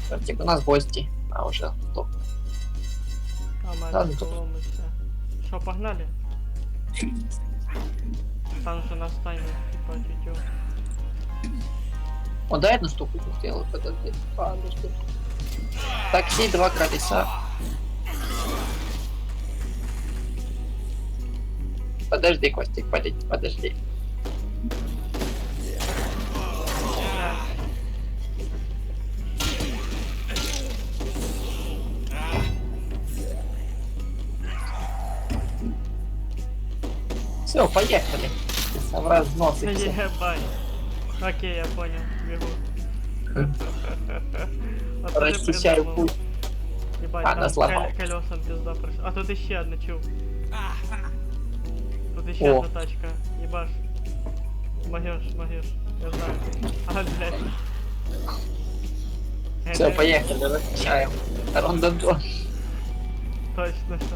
Speaker 2: Так, типа, у нас гости, а уже топ.
Speaker 1: А мы
Speaker 2: Ладно,
Speaker 1: ломаемся. Что, погнали? Там же нас таймер, типа, тютю.
Speaker 2: О, дай одну штуку сделаю, подожди. Подожди. Такси 2 колеса. Подожди, Костик, подожди. Все, поехали. В разнос и всё.
Speaker 1: Ебать. Окей, я понял, бегу. Вот ты
Speaker 2: Расчищаю
Speaker 1: придумал.
Speaker 2: путь.
Speaker 1: Ебать,
Speaker 2: А, нас
Speaker 1: там
Speaker 2: ломал.
Speaker 1: колесом пизда прошла. А тут еще одна чув. Тут еще
Speaker 2: О.
Speaker 1: одна тачка. Ебаш. Могешь. Я знаю. Ага, блядь.
Speaker 2: Все, поехали, возвращаем. Рондондон.
Speaker 1: Точно, что.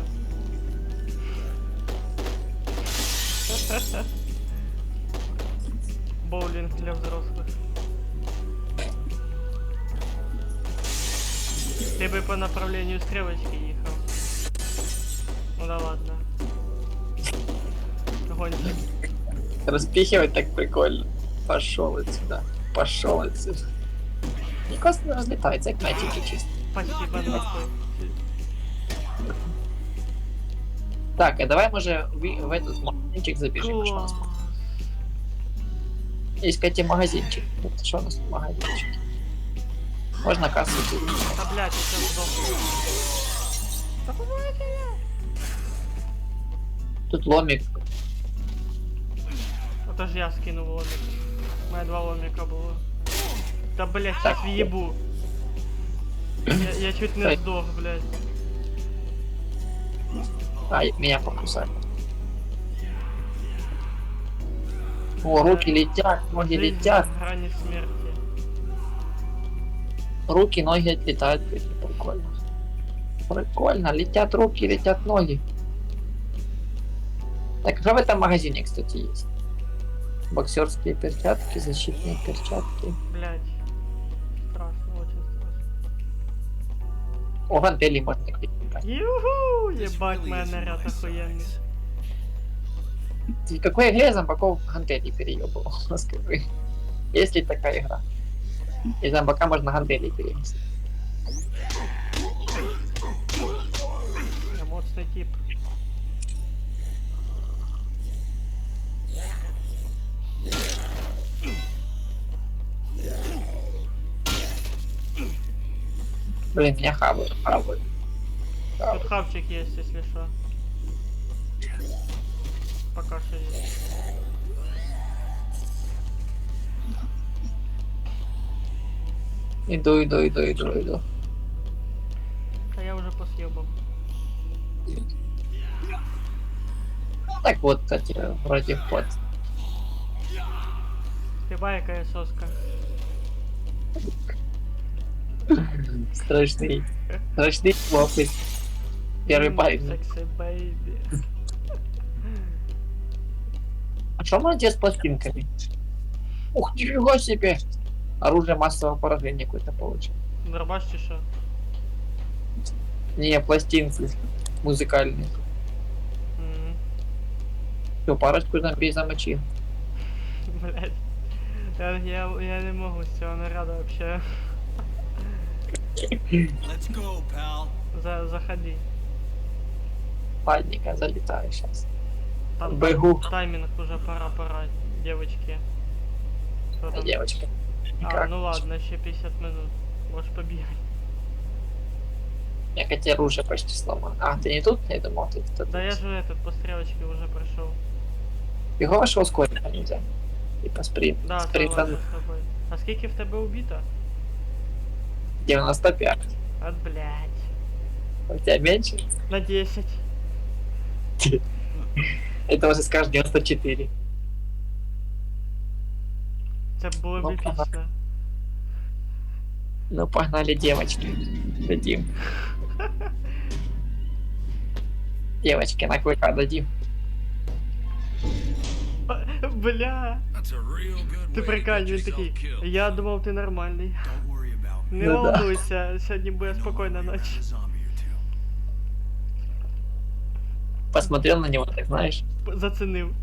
Speaker 1: Боулинг для взрослых. Ты бы по направлению стрелочки ехал. Ну да ладно. Гонщик.
Speaker 2: Распихивать так прикольно. Пошел отсюда. Пошел отсюда. Мне кажется, разлетается, как мячики чисто.
Speaker 1: Спасибо, нахуй.
Speaker 2: Так, а давай мы же в этот магазинчик забежим. Что у нас?
Speaker 1: Класс.
Speaker 2: Есть, кстати, магазинчик. Вот что у нас в магазинчике? Можно кассу купить.
Speaker 1: А блядь, я сейчас сдохну.
Speaker 2: Тут ломик.
Speaker 1: Это же я скинул ломик. У меня 2 ломика было. Да блядь, сейчас въебу. Я чуть не сдох, блядь.
Speaker 2: А, меня покусали. О, руки летят, ноги
Speaker 1: Жизнь
Speaker 2: летят.
Speaker 1: на грани смерти.
Speaker 2: Руки, ноги отлетают. Прикольно. Прикольно. Летят руки, летят ноги. Так, что в этом магазине, кстати, есть? Боксерские перчатки, защитные перчатки.
Speaker 1: Блядь. Страшно, очень страшно.
Speaker 2: О, гантели можно купить.
Speaker 1: Юху!
Speaker 3: This
Speaker 1: Ебать,
Speaker 3: really
Speaker 1: моя
Speaker 3: is
Speaker 1: наряд
Speaker 3: my
Speaker 1: охуенный.
Speaker 3: size.
Speaker 2: В какой игре зомбаков гантели переебывал? Скажи. Есть ли такая игра? И зомбака можно гантели перенести.
Speaker 1: Эмоций тип.
Speaker 2: Блин, меня хавают.
Speaker 1: Тут хавчик есть, если что. Пока что есть.
Speaker 2: Иду.
Speaker 1: А я уже посъебал.
Speaker 2: Так вот, кстати, вроде вход.
Speaker 1: Хлеба какая соска.
Speaker 2: Страшный хлопец. Первый парень.
Speaker 1: Секси бэйби.
Speaker 2: А что можно делать с пластинками? Ух, нифига себе! Оружие массового поражения какое-то получил.
Speaker 1: Дробаш чи шо?
Speaker 2: Не, пластинки музыкальные.
Speaker 1: М,
Speaker 2: Все, парочку зомби замочил.
Speaker 1: Блять. Я не могу с цього наряда вообще.
Speaker 3: Let's go, pal.
Speaker 1: Заходи.
Speaker 2: Ладненько, залетаю сейчас.
Speaker 1: Там
Speaker 2: Бегу.
Speaker 1: тайминг уже пора, девочки. Что там?
Speaker 2: Девочка.
Speaker 1: А,
Speaker 2: Никак.
Speaker 1: ну ладно, еще 50 минут. Можешь побегать.
Speaker 2: Я хотя оружие почти сломал. А, ты не тут? Я думал, ты тут.
Speaker 1: Да я же этот по стрелочке уже прошел.
Speaker 2: Його вашого ускорення нельзя. Типа спринт.
Speaker 1: Да,
Speaker 2: Спринт
Speaker 1: согласен с тобой. А скільки в тебе убито?
Speaker 2: 95.
Speaker 1: От блять.
Speaker 2: У тебя меньше?
Speaker 1: На 10.
Speaker 2: Это уже скажешь 94.
Speaker 1: Це було б
Speaker 2: Ну,
Speaker 1: епічно.
Speaker 2: Ну погнали, девочки. Дадим. Девочки, на клыка дадим.
Speaker 1: Бля.
Speaker 3: That's a real good
Speaker 1: Ти
Speaker 3: way to
Speaker 1: прикинь,
Speaker 3: get
Speaker 1: він
Speaker 3: yourself
Speaker 1: такий.
Speaker 3: killed.
Speaker 1: Я думав, ти нормальний.
Speaker 3: Don't worry about me.
Speaker 1: Не
Speaker 2: Ну да.
Speaker 1: волнуйся, сьогодні буде
Speaker 3: No
Speaker 1: спокійна
Speaker 3: one
Speaker 1: ніч.
Speaker 3: has a zombie or two.
Speaker 2: Посмотрел на него, так знаешь.
Speaker 1: Зацінив.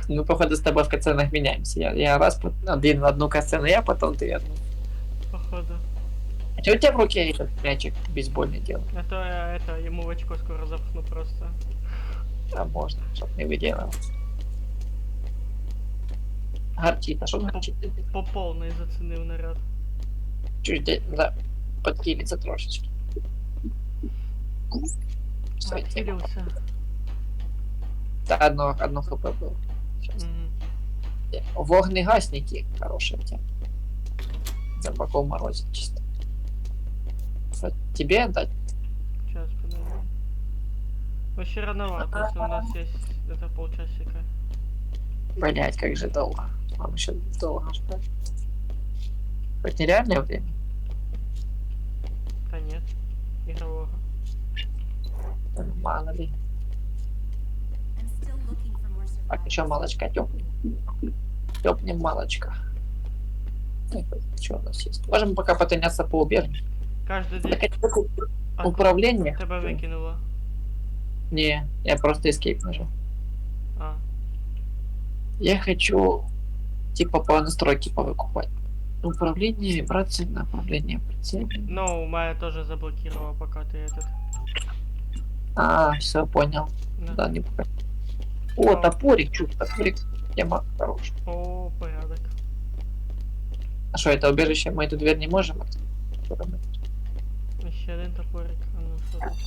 Speaker 2: Ну, походу, с тобой в катсценах меняемся. Я раз один в одну катсцену, я потом ты одну.
Speaker 1: Походу.
Speaker 2: А что у тебя в руке этот мячик бейсбольный делал?
Speaker 1: А то я ему в очко скоро запхну просто.
Speaker 2: А можно, чтоб не выделал. Горчит, а что горчит?
Speaker 1: По повній зацінив наряд.
Speaker 2: Чуть да, подкилиться трошечки. Всё, тема.
Speaker 1: Відхилився.
Speaker 2: Да, одно хп было. Сейчас.
Speaker 1: Мгм.
Speaker 2: Вогнегасники хорошие у тебя. Зомбаков морозит чисто. Что, тебе отдать?
Speaker 1: Ну, еще рановато, если у нас есть где-то полчасика.
Speaker 2: Блять, как же долго. Нам еще долго ждать. Хоть нереальное время?
Speaker 1: Да нет, игрового.
Speaker 2: Мало ли.
Speaker 5: I'm still looking for more
Speaker 2: Так, еще
Speaker 5: survivors.
Speaker 2: малочка тёпнем. Тёпнем малочка. Так, что у нас есть? Можем пока потоняться по убежищу.
Speaker 1: Каждый день...
Speaker 2: Так, это
Speaker 1: А,
Speaker 2: управление?
Speaker 1: тебя выкинуло.
Speaker 2: Не, я просто escape нажал.
Speaker 1: А,
Speaker 2: Я хочу типа по настройке повыкупать. Управление, вибрации, направление прицела.
Speaker 1: ну, Майя тоже заблокировала, пока ты этот...
Speaker 2: А, все, понял.
Speaker 1: Да.
Speaker 2: Да, не пока. О, топорик, чуть топорик. Тема хорошая.
Speaker 1: О, порядок.
Speaker 2: А что, это убежище? Мы эту дверь не можем открыть?
Speaker 1: Еще один топорик. А ну что тут?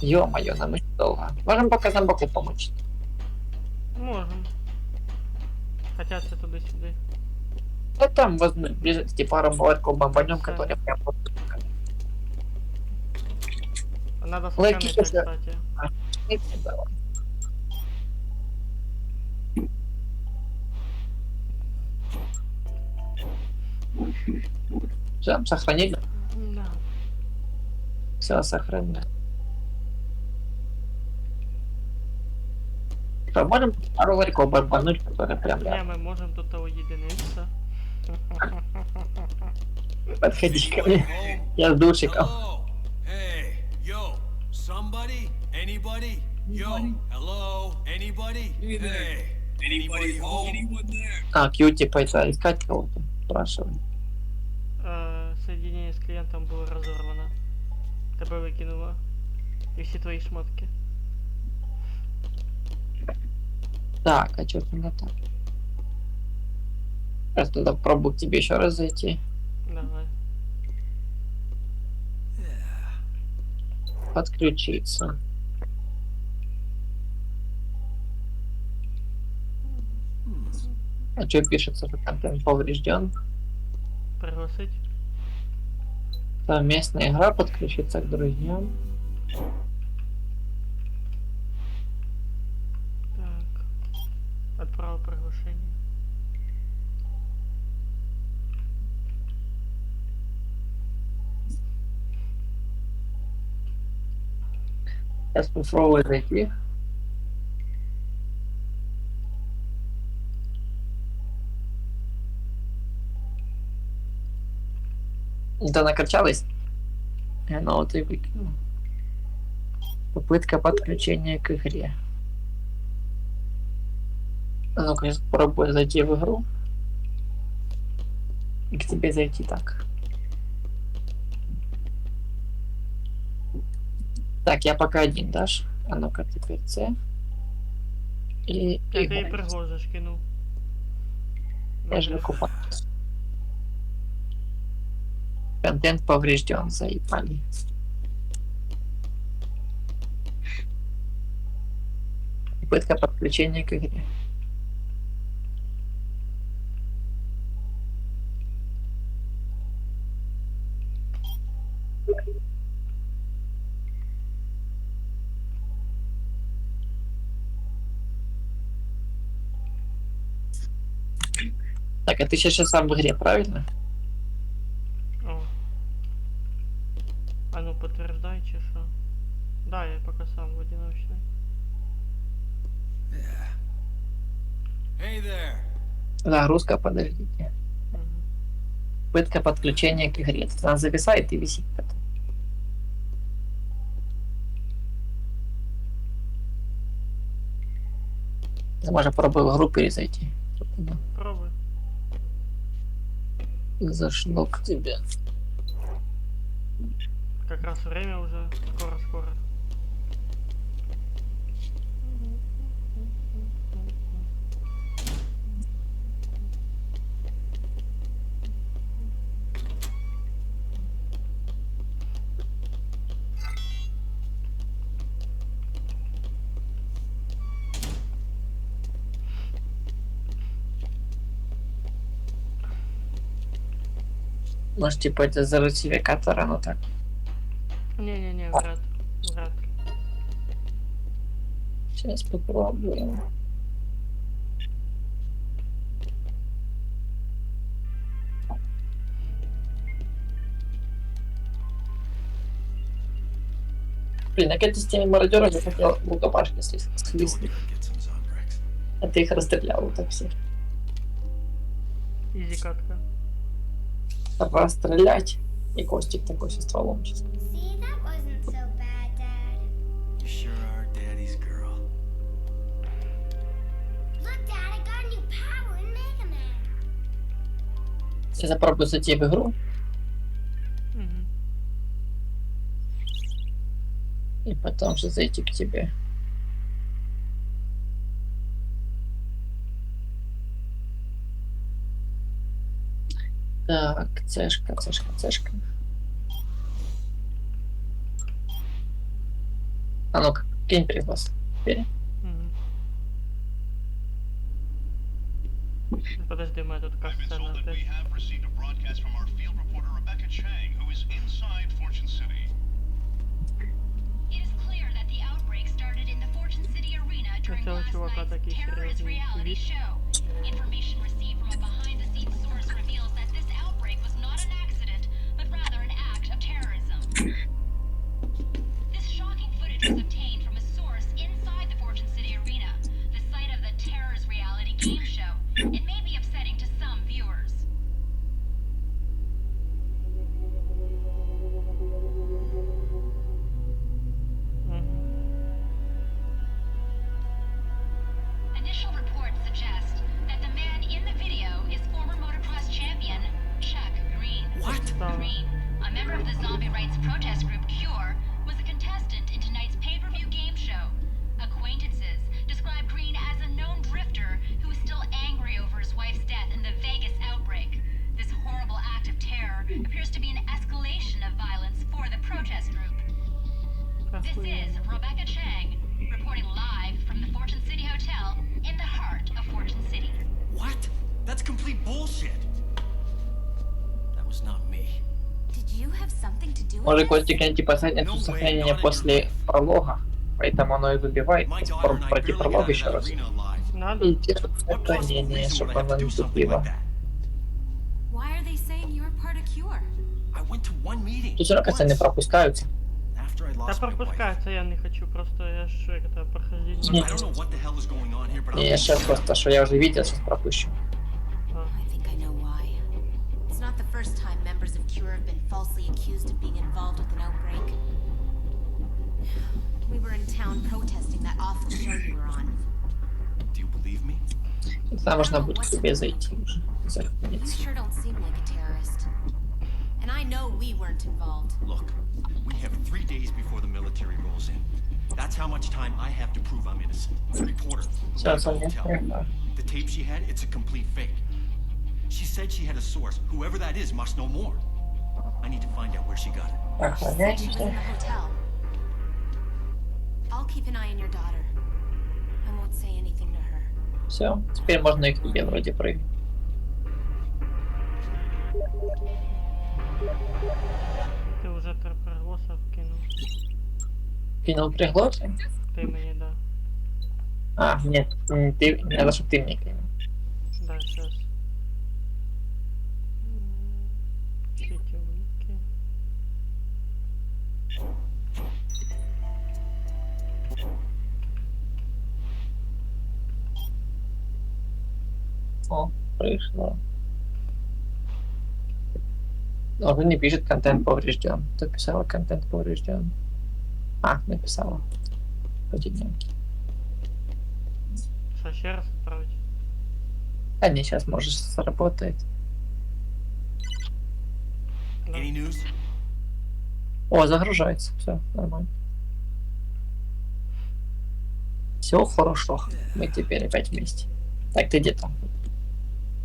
Speaker 2: Ё-моё, нам еще долго. Можем пока зомбаку помочь.
Speaker 1: Можем. Хотя все туда-сюда.
Speaker 2: Да там возьмем, бежит, типа ромбоватку бомбанем,
Speaker 1: Да.
Speaker 2: который прям вот.
Speaker 1: Надо
Speaker 2: Лайки
Speaker 1: сохраниться,
Speaker 2: сейчас.
Speaker 1: кстати.
Speaker 2: Давай. Все, сохранили.
Speaker 1: Да.
Speaker 2: Все, сохранили. Что, можем пару ларьков бомбануть, которые прям
Speaker 1: Не,
Speaker 2: рядом.
Speaker 1: мы можем тут уединиться.
Speaker 2: Подходи ко мне. Я с душиком.
Speaker 3: Hello? Hey, yo, somebody? Anybody? Yo, hello? Anybody? Hey, anybody home? Anyone there?
Speaker 2: А, Q типа это искать кого-то. Спрашивай.
Speaker 1: Соединение с клиентом было разорвано. Тебя выкинуло. И все твои шмотки.
Speaker 2: Так, а что там не так? Сейчас туда пробую к тебе еще раз зайти.
Speaker 1: Давай.
Speaker 2: Подключиться. А что пишется, что контент поврежден?
Speaker 1: Пригласить?
Speaker 2: Совместная игра, подключиться к друзьям.
Speaker 1: Так. Отправил приглашение.
Speaker 2: Сейчас попробую зайти. Да накачалась? Я на вот и выкинул. Попытка подключения к игре. А ну-ка, я попробую зайти в игру. И к тебе зайти так. Так, я пока один, дашь? А ну-ка, теперь С. И
Speaker 1: Я тебе
Speaker 2: играть.
Speaker 1: приглашешь кинул.
Speaker 2: Я же выкупаюсь. Контент поврежден, заебали. Попытка подключения к игре. Так, а ты сейчас сам в игре, правильно?
Speaker 1: О. А ну подтверждай, че что. Да, я пока сам в одиночной.
Speaker 3: Hey there.
Speaker 2: Загрузка, подождите.
Speaker 1: Мгм.
Speaker 2: Попытка подключения к игре. Она зависает и висит потом. Я, может, пробую в игру перезайти.
Speaker 1: Пробуй.
Speaker 2: Зашло к тебе.
Speaker 1: Как раз время уже. Скоро-скоро.
Speaker 2: Может, типа это за рутификатора, но так.
Speaker 1: Не-не-не, вряд ли.
Speaker 2: Сейчас попробуем. Блин, наконец с теми мародерами я хотел в рукопашке слезть.
Speaker 3: Go get some Zombrex.
Speaker 2: А ты их расстрелял вот так всех.
Speaker 1: Изи катка.
Speaker 2: Расстрелять. И Костик такой со стволом. сейчас.
Speaker 9: See, that wasn't so bad, Dad.
Speaker 3: You sure are daddy's girl.
Speaker 9: Look, Dad, I got a new power in Mega Man.
Speaker 2: Сейчас я попробую зайти в игру.
Speaker 1: Угу.
Speaker 2: И потом же зайти к тебе. Так, цешка. А ну-ка, кинь приглас. Теперь.
Speaker 1: Угу. Подожди, у меня тут как
Speaker 11: I've been
Speaker 1: сцена
Speaker 11: told that
Speaker 1: опять.
Speaker 11: we have received a broadcast from our field reporter Rebecca Chang, who is inside Fortune City.
Speaker 7: It is clear that the outbreak started in the Fortune City arena during
Speaker 1: Этого
Speaker 7: last
Speaker 1: чувака
Speaker 7: night's
Speaker 1: такие
Speaker 7: terrorist
Speaker 1: серьезные
Speaker 7: reality
Speaker 1: вид.
Speaker 7: show. Information received from a behind-the-scenes source reveals that this outbreak was not an accident, but rather an act of terrorism. This shocking footage was obtained from a source inside the Fortune City arena, the site of the terrorist reality game show. It may be upsetting to some viewers. Initial reports suggest that the man in the video is former motocross champion Chuck Green.
Speaker 3: What?
Speaker 7: Green, a member of the zombie rights protest group Cure, was a contestant in tonight's pay-per-view game show. Acquaintances describe Green as a known drifter who is still angry over his wife's death in the Vegas outbreak. This horrible act of terror appears to be an escalation of violence for the protest group. This is Rebecca Chang, reporting live from the Fortune City Hotel in the heart of Fortune City.
Speaker 3: What? That's complete bullshit. That was not me.
Speaker 5: Did you have something to do with
Speaker 2: Может,
Speaker 5: this?
Speaker 2: Костик не типа сохранение сохранения после пролога. Поэтому оно и выбивает.
Speaker 3: My daughter and I
Speaker 2: Пройти
Speaker 3: barely
Speaker 2: пролог
Speaker 3: got
Speaker 2: еще
Speaker 3: out of
Speaker 2: раз.
Speaker 3: that arena alive.
Speaker 1: Надо?
Speaker 2: И держит
Speaker 3: What possible
Speaker 2: сохранение,
Speaker 3: reason would
Speaker 2: чтобы
Speaker 3: I have
Speaker 2: оно
Speaker 3: to
Speaker 2: не
Speaker 3: do something
Speaker 2: тупило.
Speaker 3: like that?
Speaker 8: Why are they saying you're part of Cure?
Speaker 3: I went to one meeting.
Speaker 2: Тут все равно не
Speaker 3: once,
Speaker 2: пропускаются.
Speaker 3: after I
Speaker 1: Да
Speaker 3: lost my wife.
Speaker 1: пропускается, я не хочу, просто я ж это
Speaker 3: Look,
Speaker 1: прохождение.
Speaker 3: I don't know what the hell is going on here, but
Speaker 2: И
Speaker 3: I'm
Speaker 2: сейчас просто, что я уже видел, сейчас пропущу.
Speaker 5: I think I know why. It's not the first time members of Cure have been falsely accused of being involved with an outbreak. We were in town protesting that awful show you were on.
Speaker 3: Do you believe me?
Speaker 2: Туда можно будет к тебе зайти уже.
Speaker 5: You
Speaker 2: Заходить.
Speaker 5: sure don't seem like a terrorist. And I know we weren't involved.
Speaker 3: Look, we have 3 days before the military rolls in. That's how much time I have to prove I'm innocent. The reporter, who
Speaker 2: Сейчас
Speaker 3: ran
Speaker 2: он
Speaker 3: the
Speaker 2: не
Speaker 3: hotel.
Speaker 2: прямо.
Speaker 3: The tape she had, it's a complete fake. She said she had a source. Whoever that is must know more. I need to find out where she got it.
Speaker 5: Said she was in
Speaker 2: Охраняемся.
Speaker 5: the hotel. I'll keep an eye on your daughter. I won't say anything to her.
Speaker 2: Все, теперь можно и к тебе вроде прыгать.
Speaker 1: Ти вже приглоса вкинув.
Speaker 2: Кинул приглосы?
Speaker 1: Ти мені, да.
Speaker 2: А, нет, ты, надо, чтобы ты мне кинул.
Speaker 1: Да, сейчас. Сетевики.
Speaker 2: О, пришло. Уже не пишет контент поврежден. Кто писала контент поврежден? А, написала. Поединки.
Speaker 1: Що, ще раз відправити?
Speaker 2: А не, сейчас может сработает.
Speaker 1: Да.
Speaker 3: Any news?
Speaker 2: О, загружается. Все, нормально. Все хорошо. Мы теперь опять вместе. Так, ты где там?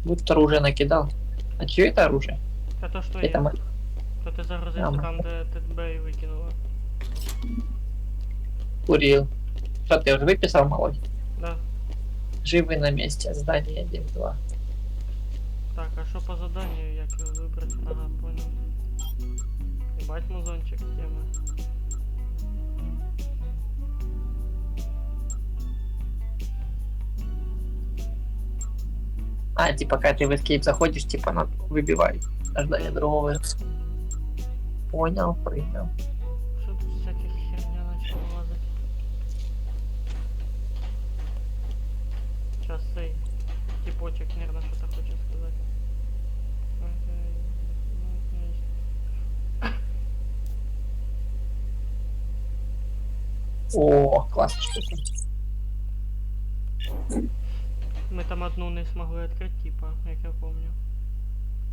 Speaker 2: Будто оружие накидал. А чье это оружие?
Speaker 1: Та то, що
Speaker 2: Это
Speaker 1: є.
Speaker 2: мы.
Speaker 1: То ти загрузився
Speaker 2: Ага.
Speaker 1: там, де тебе і викинуло.
Speaker 2: Курил. Что, ты уже выписал, молодец?
Speaker 1: Да.
Speaker 2: Живы на месте. Здание 1-2.
Speaker 1: Так, а що по заданню, як його вибрати? Ага, понял. Ебать музончик тема.
Speaker 2: А, типа, когда ты в эскейп заходишь, типа, надо выбивать. Ожидание другого. Понял, принял.
Speaker 1: Что тут всяких херня начала лазать? Сейчас ты, типочек, наверное, что-то хочет сказать.
Speaker 2: О, классно штука.
Speaker 1: Ми там одну не змогли відкрити, типа, як я помню.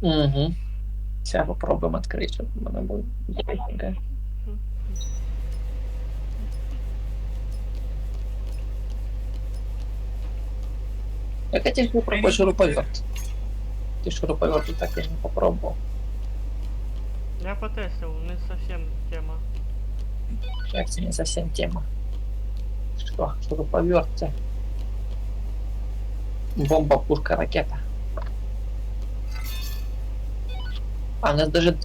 Speaker 2: Угу. Сейчас попробуем открыть, чтобы она будет интересненькая. Я хотел попробовать шуруповерт. Ты шуруповерт так и не попробовал.
Speaker 1: Я потестил, не совсем тема.
Speaker 2: Как тебе не совсем тема. Что? Шуруповерт? Бомба, пушка, ракета. А у нас даже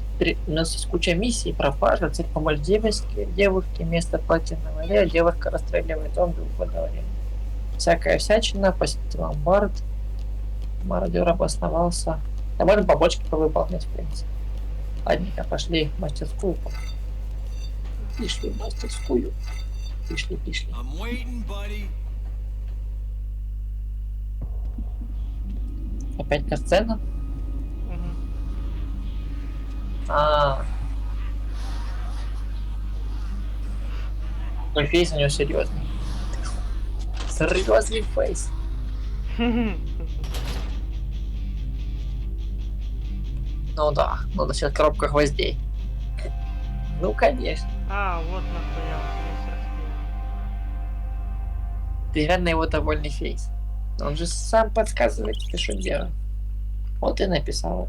Speaker 2: у нас есть куча миссий, пропажа, цель помочь девушке, место платинового аллея, девушка расстреливает зомби во дворе. Всякая всячина, посетил ломбард, мародер обосновался. А можно побочки повыполнять, в принципе. Ладненько, пошли в мастерскую. Пишли в мастерскую. Пишли.
Speaker 3: I'm waiting, buddy.
Speaker 2: Опять касцена?
Speaker 1: Угу.
Speaker 2: Мой фейс у него серьезный. Серьезный фейс. Ну да, надо сейчас коробка гвоздей. Ну конечно.
Speaker 1: А, вот нахуя, мастерские.
Speaker 2: Ты реально его довольный фейс. Он же сам подсказывает, ты что делать. Вот и написал.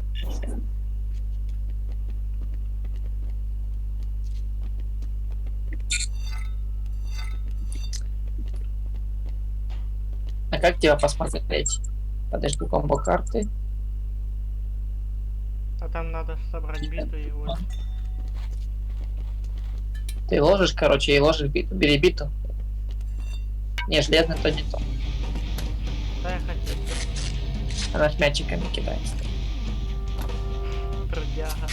Speaker 2: А как тебя посмотреть? Подожди, комбо карты.
Speaker 1: А там надо собрать биту и вот.
Speaker 2: Ты ложишь, короче, и ложишь биту. Бери биту. Не, железный то не то.
Speaker 1: Да, я хотел.
Speaker 2: Она с мячиками кидается.
Speaker 1: Трудяга.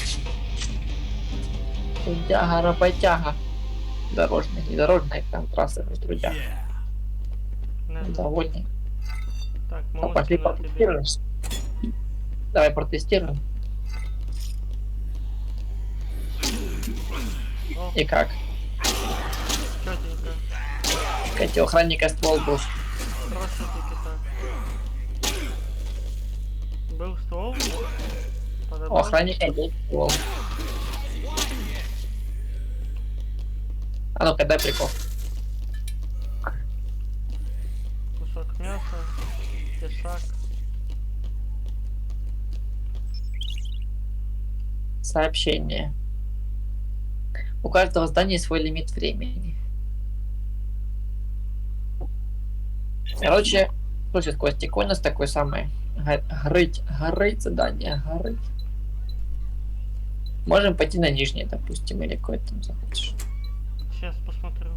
Speaker 2: Трудяга, работяга. Дорожный, не дорожная, там трасса не трудяга.
Speaker 1: Не знаю.
Speaker 2: Довольный.
Speaker 1: Так,
Speaker 2: Ну,
Speaker 1: могу
Speaker 2: пошли
Speaker 1: скинуть тебе.
Speaker 2: протестируем. Давай протестируем.
Speaker 1: О,
Speaker 2: И как?
Speaker 1: чётенько.
Speaker 2: Кстати, у охранника ствол был.
Speaker 1: Просто таки так. Был ствол?
Speaker 2: У
Speaker 1: Подобрал?
Speaker 2: охранника был ствол. А ну-ка, дай прикол.
Speaker 1: Кусок мяса, тесак.
Speaker 2: Сообщение. У каждого здания свой лимит времени. Короче, слушай, Костик, у нас такое самое. Горыть задание, горыть. Можем пойти на нижнее, допустим, или какой там захочешь.
Speaker 1: Сейчас посмотрю.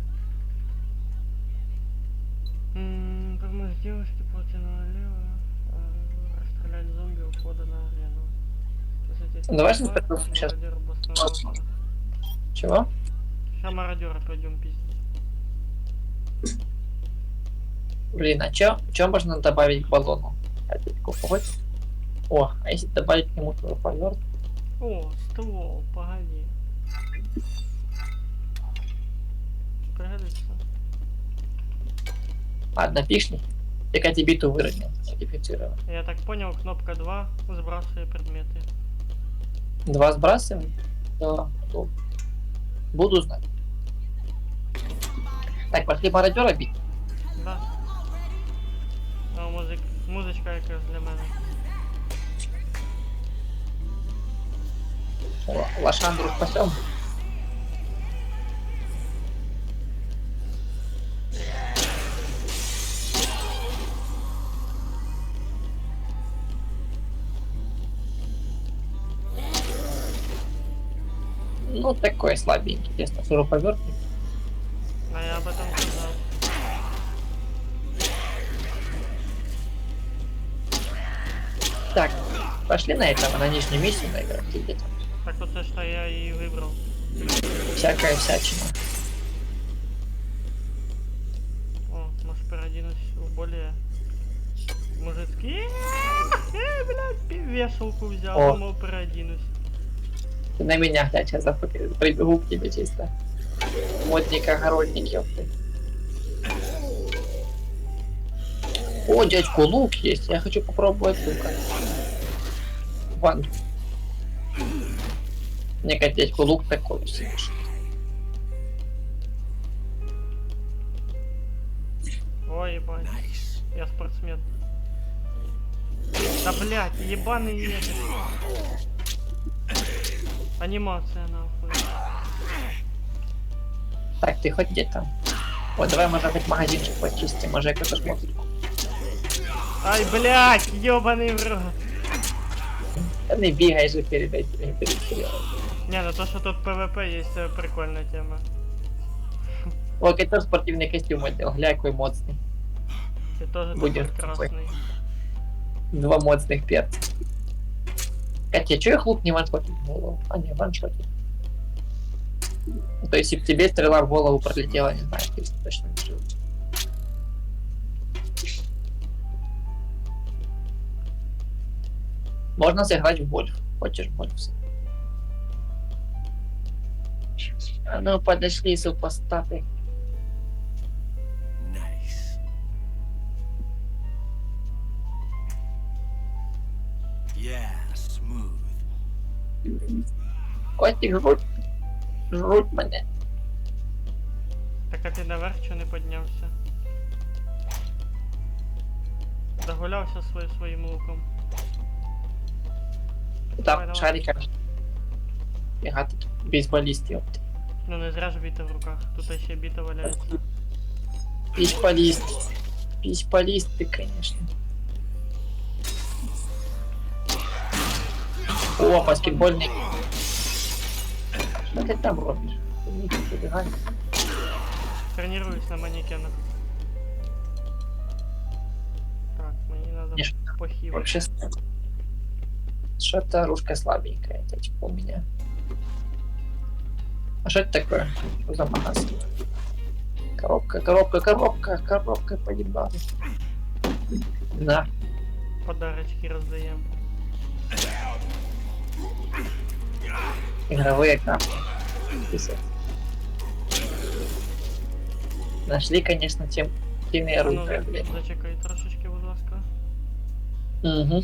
Speaker 1: Помочь девушке пойти налево, расстрелять зомби у входа на арену.
Speaker 2: Давай сейчас. Чего?
Speaker 1: Сейчас мародера пойдем пиздить.
Speaker 2: Блин, а чё можно добавить к баллону? О, а если добавить к нему шуруповерт?
Speaker 1: О, ствол, погоди. Пригодится.
Speaker 2: Ладно, пишни. Я Катя биту выровнял, модифицировал.
Speaker 1: Я так понял, кнопка 2 сбрасывает предметы.
Speaker 2: 2 сбрасываем? Да, удобно. Буду знать. Так, пошли мародера бить.
Speaker 1: Да. А музичка якраз для мене.
Speaker 2: Лошандру спасем. Ну, такой слабенький, честно, шуруповертник.
Speaker 1: А я об этом не знал.
Speaker 2: Так, пошли на это, на нижнюю миссию наиграть где-то.
Speaker 1: Так оце що я і вибрав.
Speaker 2: Всякая всячина.
Speaker 1: О, может переоденусь в более мужицкий. Блядь, вешалку взял,
Speaker 2: О.
Speaker 1: думал переоденусь.
Speaker 2: Ты на меня глядь, я прибегу к тебе чисто. Модник, огородник, ёпты. О, дядьку, лук есть, я хочу попробовать лука. Ван. Мне как дядьку лук такой сидишь.
Speaker 1: Ой, ебать, я спортсмен. Да блядь, ебаный едет. Анимация нахуй.
Speaker 2: Так, ты хоть где там? Вот, давай, может быть, магазинчик почистим, может, какой-то шмоточку.
Speaker 1: Ай, блядь, ебаный в рот.
Speaker 2: Да не бегай же перед этим, перед сериалом.
Speaker 1: Не, ну то, что тут ПВП есть, прикольная тема.
Speaker 2: О, я тоже спортивный костюм одел, глянь, какой модный.
Speaker 1: Ты тоже
Speaker 2: Будем
Speaker 1: такой красный.
Speaker 2: Два модных перца. Катя, чё их лук не ваншотит в голову? А, не, ваншотит. То есть, если бы тебе стрела в голову пролетела, не знаю, ты точно не жил. Можно сыграть в гольф. Хочешь в гольф? А ну, подошли супостаты.
Speaker 3: Nice. Yeah, smooth.
Speaker 2: Котик, жруть мене.
Speaker 1: Так а ти наверх чого не піднявся? Догулявся своїм луком. Давай,
Speaker 2: Там
Speaker 1: давай.
Speaker 2: шарика. Бігати тут бейсболіст, ёпти.
Speaker 1: Ну не зря ж біта в руках, тут ще біта валяється.
Speaker 2: Бейсболист. Бейсболист ты, конечно. О, баскетбольный. Что ты там робишь? Ты не перебегай.
Speaker 1: Тренируюсь на манекенах. Так, мені надо
Speaker 2: Ні,
Speaker 1: похилить.
Speaker 2: Вообще что-то оружка слабенькая, это типа у меня. А что это такое? Что за магаз? Коробка поебала. На.
Speaker 1: Подарочки роздаємо.
Speaker 2: Игровые карты. Писать. Нашли, конечно, темные
Speaker 1: Ну,
Speaker 2: оружия, блин.
Speaker 1: зачекай трошечки, будь ласка.
Speaker 2: Угу.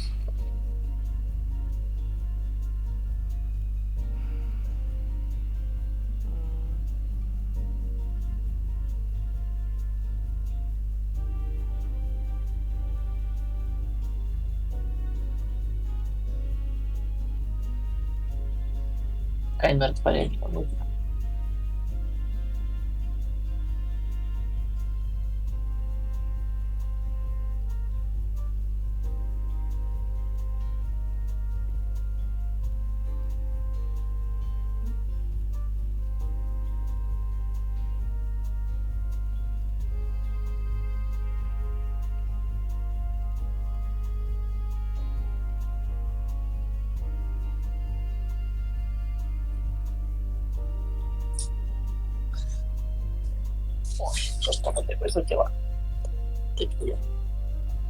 Speaker 2: Камера творения. Что ж там это высветило?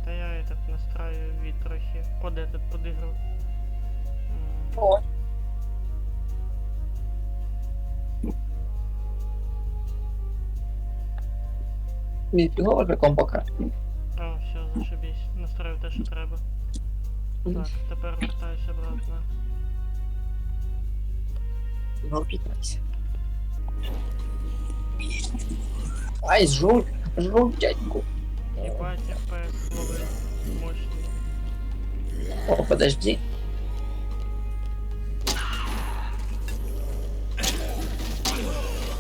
Speaker 1: Та я этот настраю від трохи под этот подиграв.
Speaker 2: О. Нифига же комбока.
Speaker 1: О, все, зашибись. Настроїв те, що треба. Так, тепер вертаюся обратно.
Speaker 2: Ну, 15. Ай, жрут дядьку.
Speaker 1: Ебать, FPS ловить мощный.
Speaker 2: О, подожди.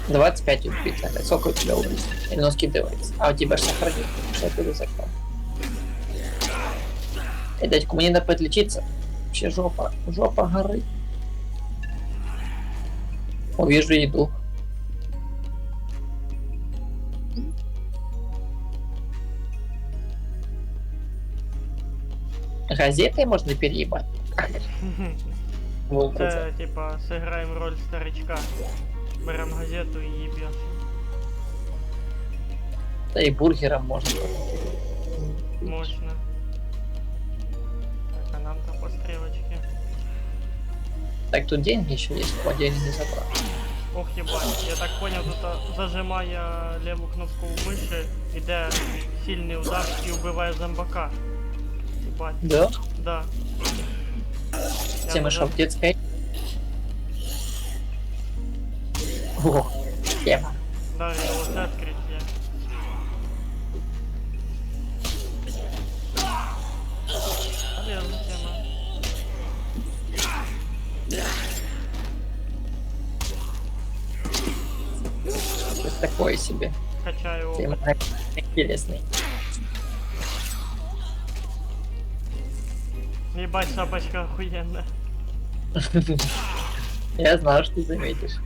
Speaker 2: «25 убит. Сколько у тебя убит? Или оно скидывается? А, у тебя же сохранит. Что я буду закрыл? Дядьку, мне надо подлечиться. Вообще жопа горы. О, вижу еду. Газетой можно переебать. Вот,
Speaker 1: Це, типа, сыграем роль старичка. Берем газету и ебем.
Speaker 2: да и бургером можно.
Speaker 1: Мощно. Так, а нам-то по стрелочке.
Speaker 2: Так, тут деньги еще есть, по деньги не забрал.
Speaker 1: Ох, ебать, я так понял, тут зажимая левую кнопку мыши, іде сильный удар и убивает зомбака. Ебать.
Speaker 2: Да?
Speaker 1: Да. Я
Speaker 2: Тема
Speaker 1: нажал-
Speaker 2: шо в детской. О, тема.
Speaker 1: Да, я вот это открытие. Полезная тема.
Speaker 2: Это такое себе.
Speaker 1: Качаю
Speaker 2: Тема
Speaker 1: опыт.
Speaker 2: интересный.
Speaker 1: Ебать, шапочка охуенная.
Speaker 2: Я знал, что ты заметишь.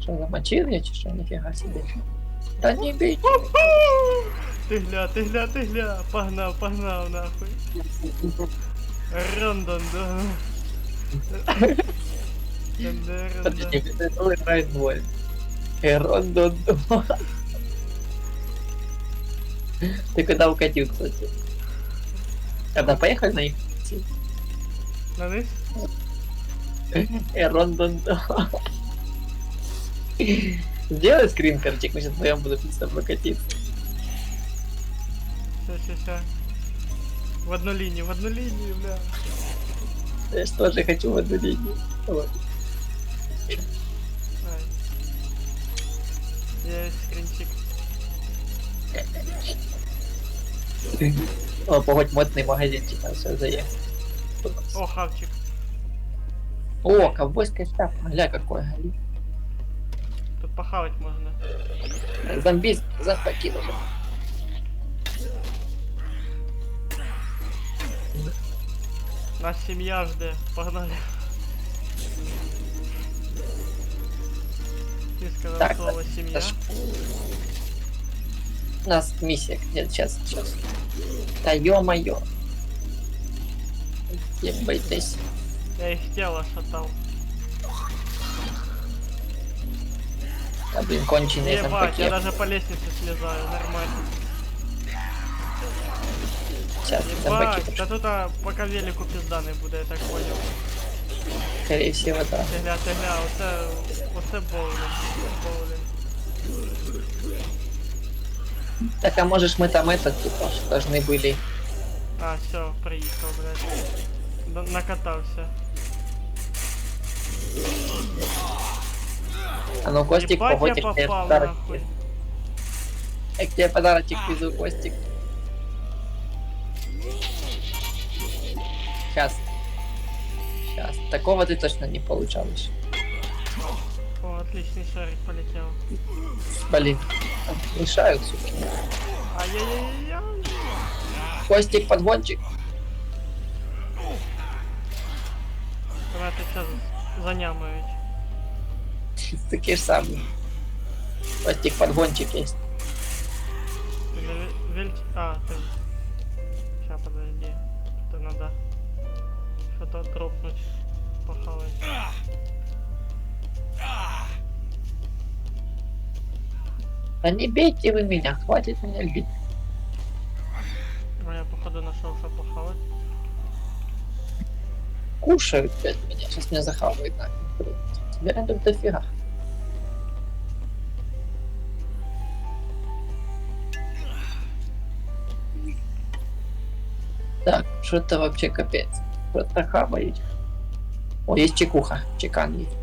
Speaker 2: Что, замочил я, что? Нифига себе. Да не бей.
Speaker 1: Ты гля, погнал, погнал нахуй. Рондон, да.
Speaker 2: Подожди, это играет двое. Рондон. Ты когда укатил, кстати? Когда поехали на их?
Speaker 1: На низ?
Speaker 2: Рондон. Сделай скринкарчик, мы сейчас вдвоем будем быстро прокатиться.
Speaker 1: Ща. В одну линию, бля.
Speaker 2: Я же тоже хочу в одну линию. Вот.
Speaker 1: Ай. Есть скринчик.
Speaker 2: О, погодь, модный магазинчик, там все заехал.
Speaker 1: О, хавчик.
Speaker 2: О, ковбойская шляпа, гля какой гали.
Speaker 1: Тут похавать можно.
Speaker 2: Зомбист, захватил уже.
Speaker 1: Нас семья ждет. Погнали. Ты сказал
Speaker 2: Так,
Speaker 1: слово семья.
Speaker 2: У нас миссия где-то сейчас. Да ё-моё. Ебайтесь.
Speaker 1: Я их тело шатал.
Speaker 2: А, блин, конченые
Speaker 1: Ебать,
Speaker 2: зомбаки.
Speaker 1: я даже по лестнице слезаю, нормально.
Speaker 2: Сейчас зомбаки,
Speaker 1: Ебать, да тут пока велику пизданий буде, я так понял.
Speaker 2: скорее всего, да.
Speaker 1: Ти гля, оце боулинг.
Speaker 2: Так, а можешь мы там этот, типа, должны были...
Speaker 1: А, все, приїхав, блядь. Накатався.
Speaker 2: А ну, Костик,
Speaker 1: Ебать, я
Speaker 2: погодик, тебе
Speaker 1: попав,
Speaker 2: подарок.
Speaker 1: нахуй.
Speaker 2: Я к тебе подарочек везу, Костик. Сейчас. Такого ты точно не получал еще.
Speaker 1: О, отличный шарик полетел.
Speaker 2: Блин, мешают, суки.
Speaker 1: Ай-яй-яй-яй.
Speaker 2: Костик, подгончик.
Speaker 1: Давай ти час занямують.
Speaker 2: Такие же самые. Костик, подгончик есть.
Speaker 1: А, ты... Ща, подожди. Это надо что-то дропнуть, похавать.
Speaker 2: Да не бейте вы меня, хватит меня бить.
Speaker 1: А я походу нашел, что похавать.
Speaker 2: Кушают, блядь, меня. Сейчас меня захавают, нахуй. Тебя тут дофига. Так, что-то вообще капец. Что-то хавают. О, есть чекуха, чекан есть.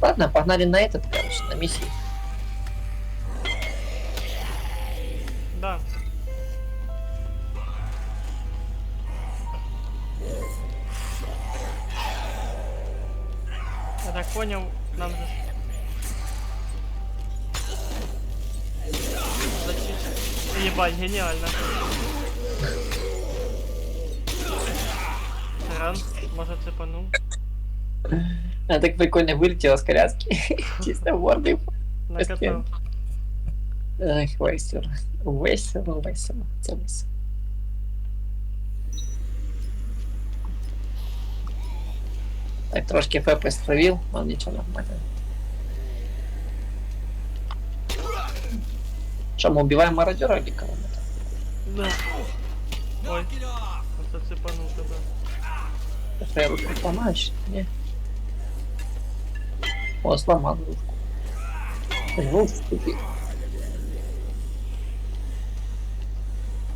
Speaker 2: Ладно, погнали на этот, короче, на миссию.
Speaker 1: Да. Я так понял, нам же... Зачистить. Ебать, гениально. Ран, может цепанул.
Speaker 2: Она так прикольно вылетела с коляски. Чисто мордой.
Speaker 1: Накатав.
Speaker 2: Ах, весело. Весело, весело. Це весело. Так, трошки ФП стравил, но ничего, нормально. Что, мы убиваем мародера или кого-то?
Speaker 1: Да. Ой. Просто цепанул тебя.
Speaker 2: Что я руку сломаешь? Не. О, сломал руку. Руку купил.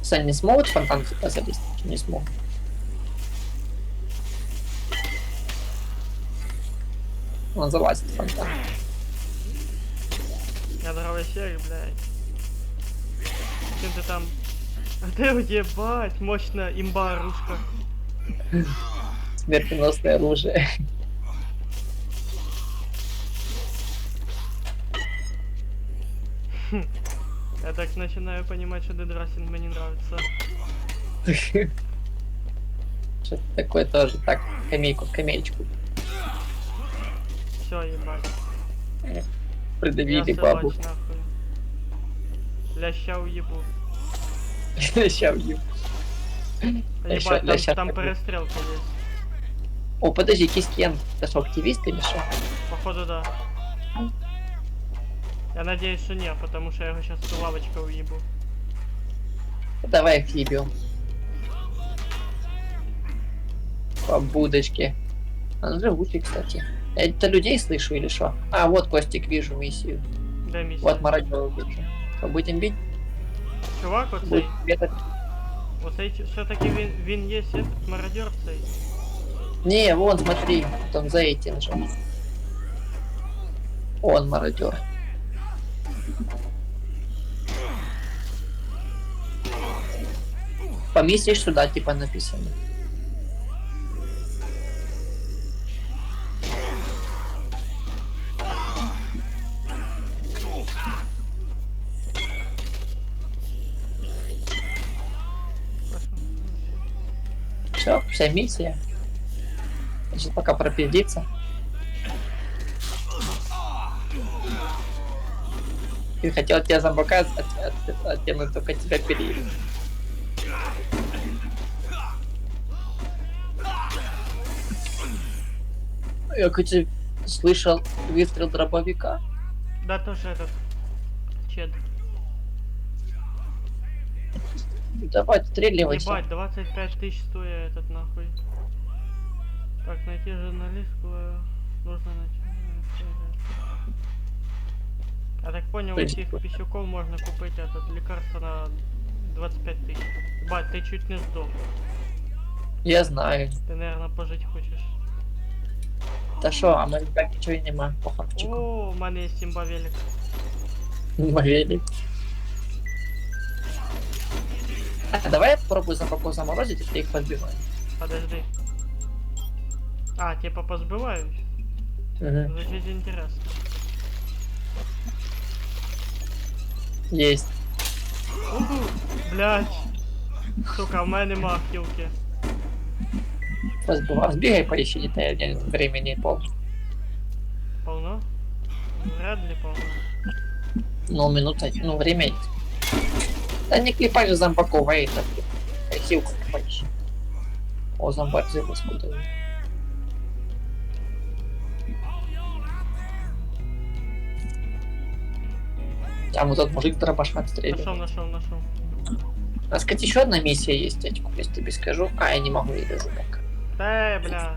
Speaker 2: Сань, не смогут в фонтан типа залезть? Не смогут. Он залазит в фонтан.
Speaker 1: Я дровосек, блядь. Кем ты там? А ты ебать, мощная имба оружка.
Speaker 2: Смертоносное оружие.
Speaker 1: Я так начинаю понимать, что Дедрасин мне не нравится.
Speaker 2: Что-то такое тоже. Так, камеечку.
Speaker 1: Все, ебать.
Speaker 2: Придавили
Speaker 1: Я
Speaker 2: бабу.
Speaker 1: собач, нахуй. Ляща уебу.
Speaker 2: Сейчас убью.
Speaker 1: Ебать, там перестрелка есть.
Speaker 2: О, подожди, Кискен. Это что, активист или что?
Speaker 1: Походу, да. Я надеюсь, что нет, потому что я его сейчас лавочкой уебу.
Speaker 2: Давай их ебем. По будочке. Он живучий, кстати. Я это людей слышу или что? А, вот, Костик, вижу миссию.
Speaker 1: Да, миссия.
Speaker 2: Вот мародера вижу. Что, будем бить?
Speaker 1: Чувак, оцей.
Speaker 2: Будем бегать.
Speaker 1: Оцей все-таки він є этот мародер цей.
Speaker 2: Не, вон, смотри, там за этим же. Он мародер. Поместишь сюда, типа написано. Все, вся миссия. Значит, пока пропиздится. Ты хотел тебя зомбака оттянуть, только тебя переели. Я, кстати, слышал выстрел дробовика.
Speaker 1: Да, тоже этот. Чед.
Speaker 2: Давай, отстреливайся.
Speaker 1: Ебать, 25 тысяч стоит этот нахуй. Так, найти журналистку. Нужно найти. Я так понял, у этих писюков можно купить этот лекарство на 25 тысяч. Ебать, ты чуть не сдох.
Speaker 2: Я знаю.
Speaker 1: Ты, наверное, пожить хочешь.
Speaker 2: Да шо, а мы так ничего и нема по хавчику.
Speaker 1: О, у мене є сімбавелик.
Speaker 2: Мовели. А давай я попробую зомбаков заморозить, если их подбиваю.
Speaker 1: Подожди. А, типа позбивають?
Speaker 2: Угу.
Speaker 1: Звучит интересно.
Speaker 2: Есть.
Speaker 1: Уху, блядь. Сука, в мене нема хілки.
Speaker 2: Разбивал. Сбегай, поищи детали, времени полно.
Speaker 1: Полно? Вряд ли полно.
Speaker 2: Ну, минута, ну, время есть. Да не клепай же зомбаков, а это, хилку поищи. О, зомбак зыбы скуда. Там вот тот мужик дробаша отстреливает.
Speaker 1: Нашел.
Speaker 2: У нас, кстати, еще одна миссия есть, я тебе скажу. А, я не могу, я даже пока.
Speaker 1: Бля.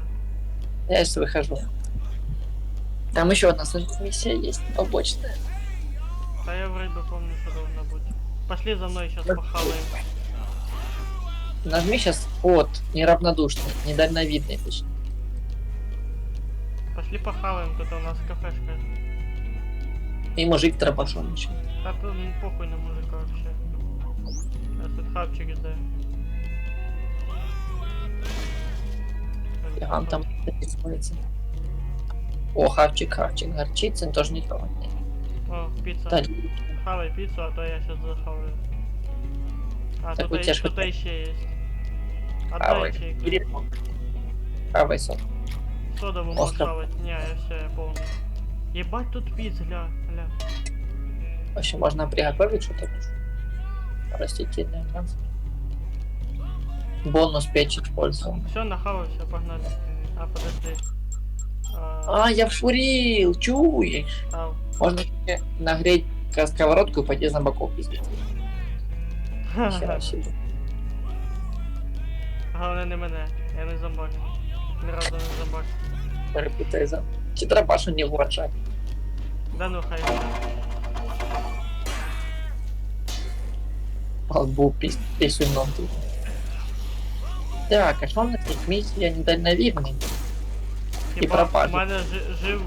Speaker 2: Я сейчас выхожу. Там еще одна миссия есть, побочная.
Speaker 1: Да я вроде бы помню, что должна быть. Пошли за мной, сейчас похаваем.
Speaker 2: Нажми сейчас от неравнодушный, недальновидный, точнее.
Speaker 1: Пошли похаваем, тут у нас кафешка.
Speaker 2: И мужик дробашом еще.
Speaker 1: Да тут похуй на мужика вообще. Сейчас тут хавчик сдаю.
Speaker 2: Он там рисуется. О, хавчик, горчицын тоже не трогать.
Speaker 1: О, пицца.
Speaker 2: Да.
Speaker 1: Хавай пиццу, а то я сейчас захаваю. А,
Speaker 2: Так
Speaker 1: тут
Speaker 2: у тебя
Speaker 1: что-то
Speaker 2: что-то-
Speaker 1: еще есть.
Speaker 2: Хавай.
Speaker 1: Отдай ячейку.
Speaker 2: Или хавай сок.
Speaker 1: содову
Speaker 2: Оскар.
Speaker 1: молчалось. Не, я все, я полный. Ебать тут пиц, гля.
Speaker 2: Вообще можно приготовить что-то. Растительное мясо. Бонус печь использовал.
Speaker 1: Все, нахавался, погнали. А, подожди.
Speaker 2: А, я вшурил, чуешь?
Speaker 1: Ау.
Speaker 2: Можно себе нагреть сковородку и пойти зомбаков пиздить. Хера себе.
Speaker 1: Головне не мене, я не зомбак. Ні разу не зомбак.
Speaker 2: Перепутай за. Читрапашу не вважай.
Speaker 1: Да ну хай.
Speaker 2: Он був пісюном тут. Так, а що в нас тут місія недальновідний? І
Speaker 1: У
Speaker 2: пропажа.
Speaker 1: мене жив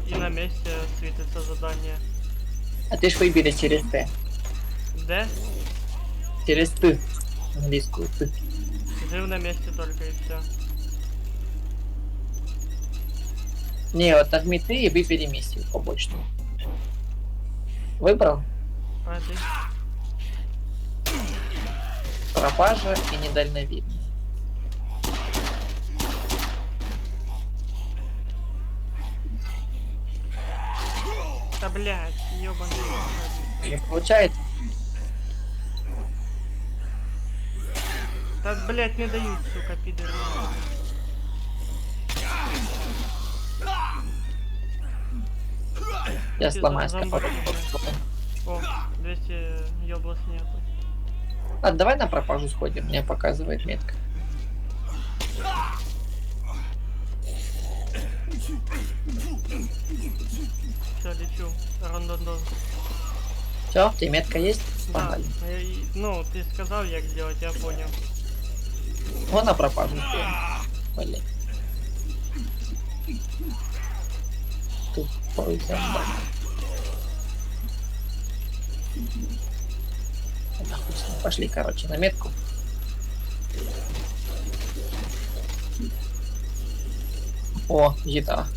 Speaker 1: і на місці світиться задання.
Speaker 2: А ти ж вибери через Т.
Speaker 1: Де?
Speaker 2: Через Т. Англійською Т.
Speaker 1: Жив на місці тільки і все.
Speaker 2: Не, вот нажми Т и выбери миссию побочную. Выбрал?
Speaker 1: Пойди.
Speaker 2: Пропажа и недальновидный.
Speaker 1: Та блядь, ёбаный.
Speaker 2: Не получается?
Speaker 1: Та блядь, не дают, сука, пидоры.
Speaker 2: Я
Speaker 1: Ты
Speaker 2: сломаю
Speaker 1: зомбак,
Speaker 2: сковородку.
Speaker 1: О, 200 ёблос нету.
Speaker 2: А давай на пропажу сходим, мне показывает метка.
Speaker 1: Все, лечу. Рондондон.
Speaker 2: Все, ты метка есть?
Speaker 1: Да,
Speaker 2: Погнали.
Speaker 1: ну, ты сказал, як сделать, я понял.
Speaker 2: Вон на пропажу сходим. Блин. Тупой зомбак. Да, хуй с ним. Пошли, короче, на метку. О, еда.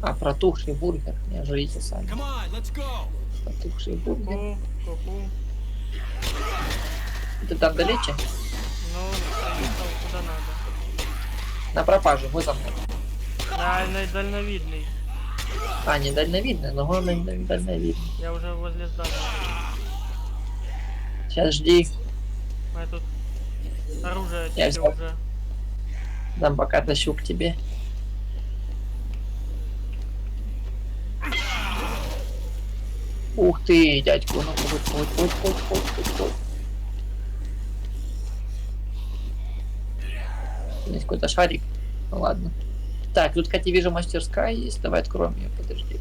Speaker 2: А, протухший бургер. Не жрите сами.
Speaker 4: Come on, let's go.
Speaker 2: Протухший бургер.
Speaker 1: Ку-ку.
Speaker 2: Ты там далече?
Speaker 1: Ну, проехал куда надо.
Speaker 2: На пропажу, вы за мной.
Speaker 1: Да, дальновидный.
Speaker 2: А, не дальновидный, но главное не дальновидный.
Speaker 1: Я уже возле здания.
Speaker 2: Сейчас жди.
Speaker 1: А тут оружие
Speaker 2: Я
Speaker 1: тебе
Speaker 2: взял.
Speaker 1: уже.
Speaker 2: Зомбака тащу к тебе. Ух ты, дядьку, ну хоть. Здесь какой-то шарик. Ну ладно. Так, тут, кстати, вижу, мастерская есть. Давай откроем ее, подожди.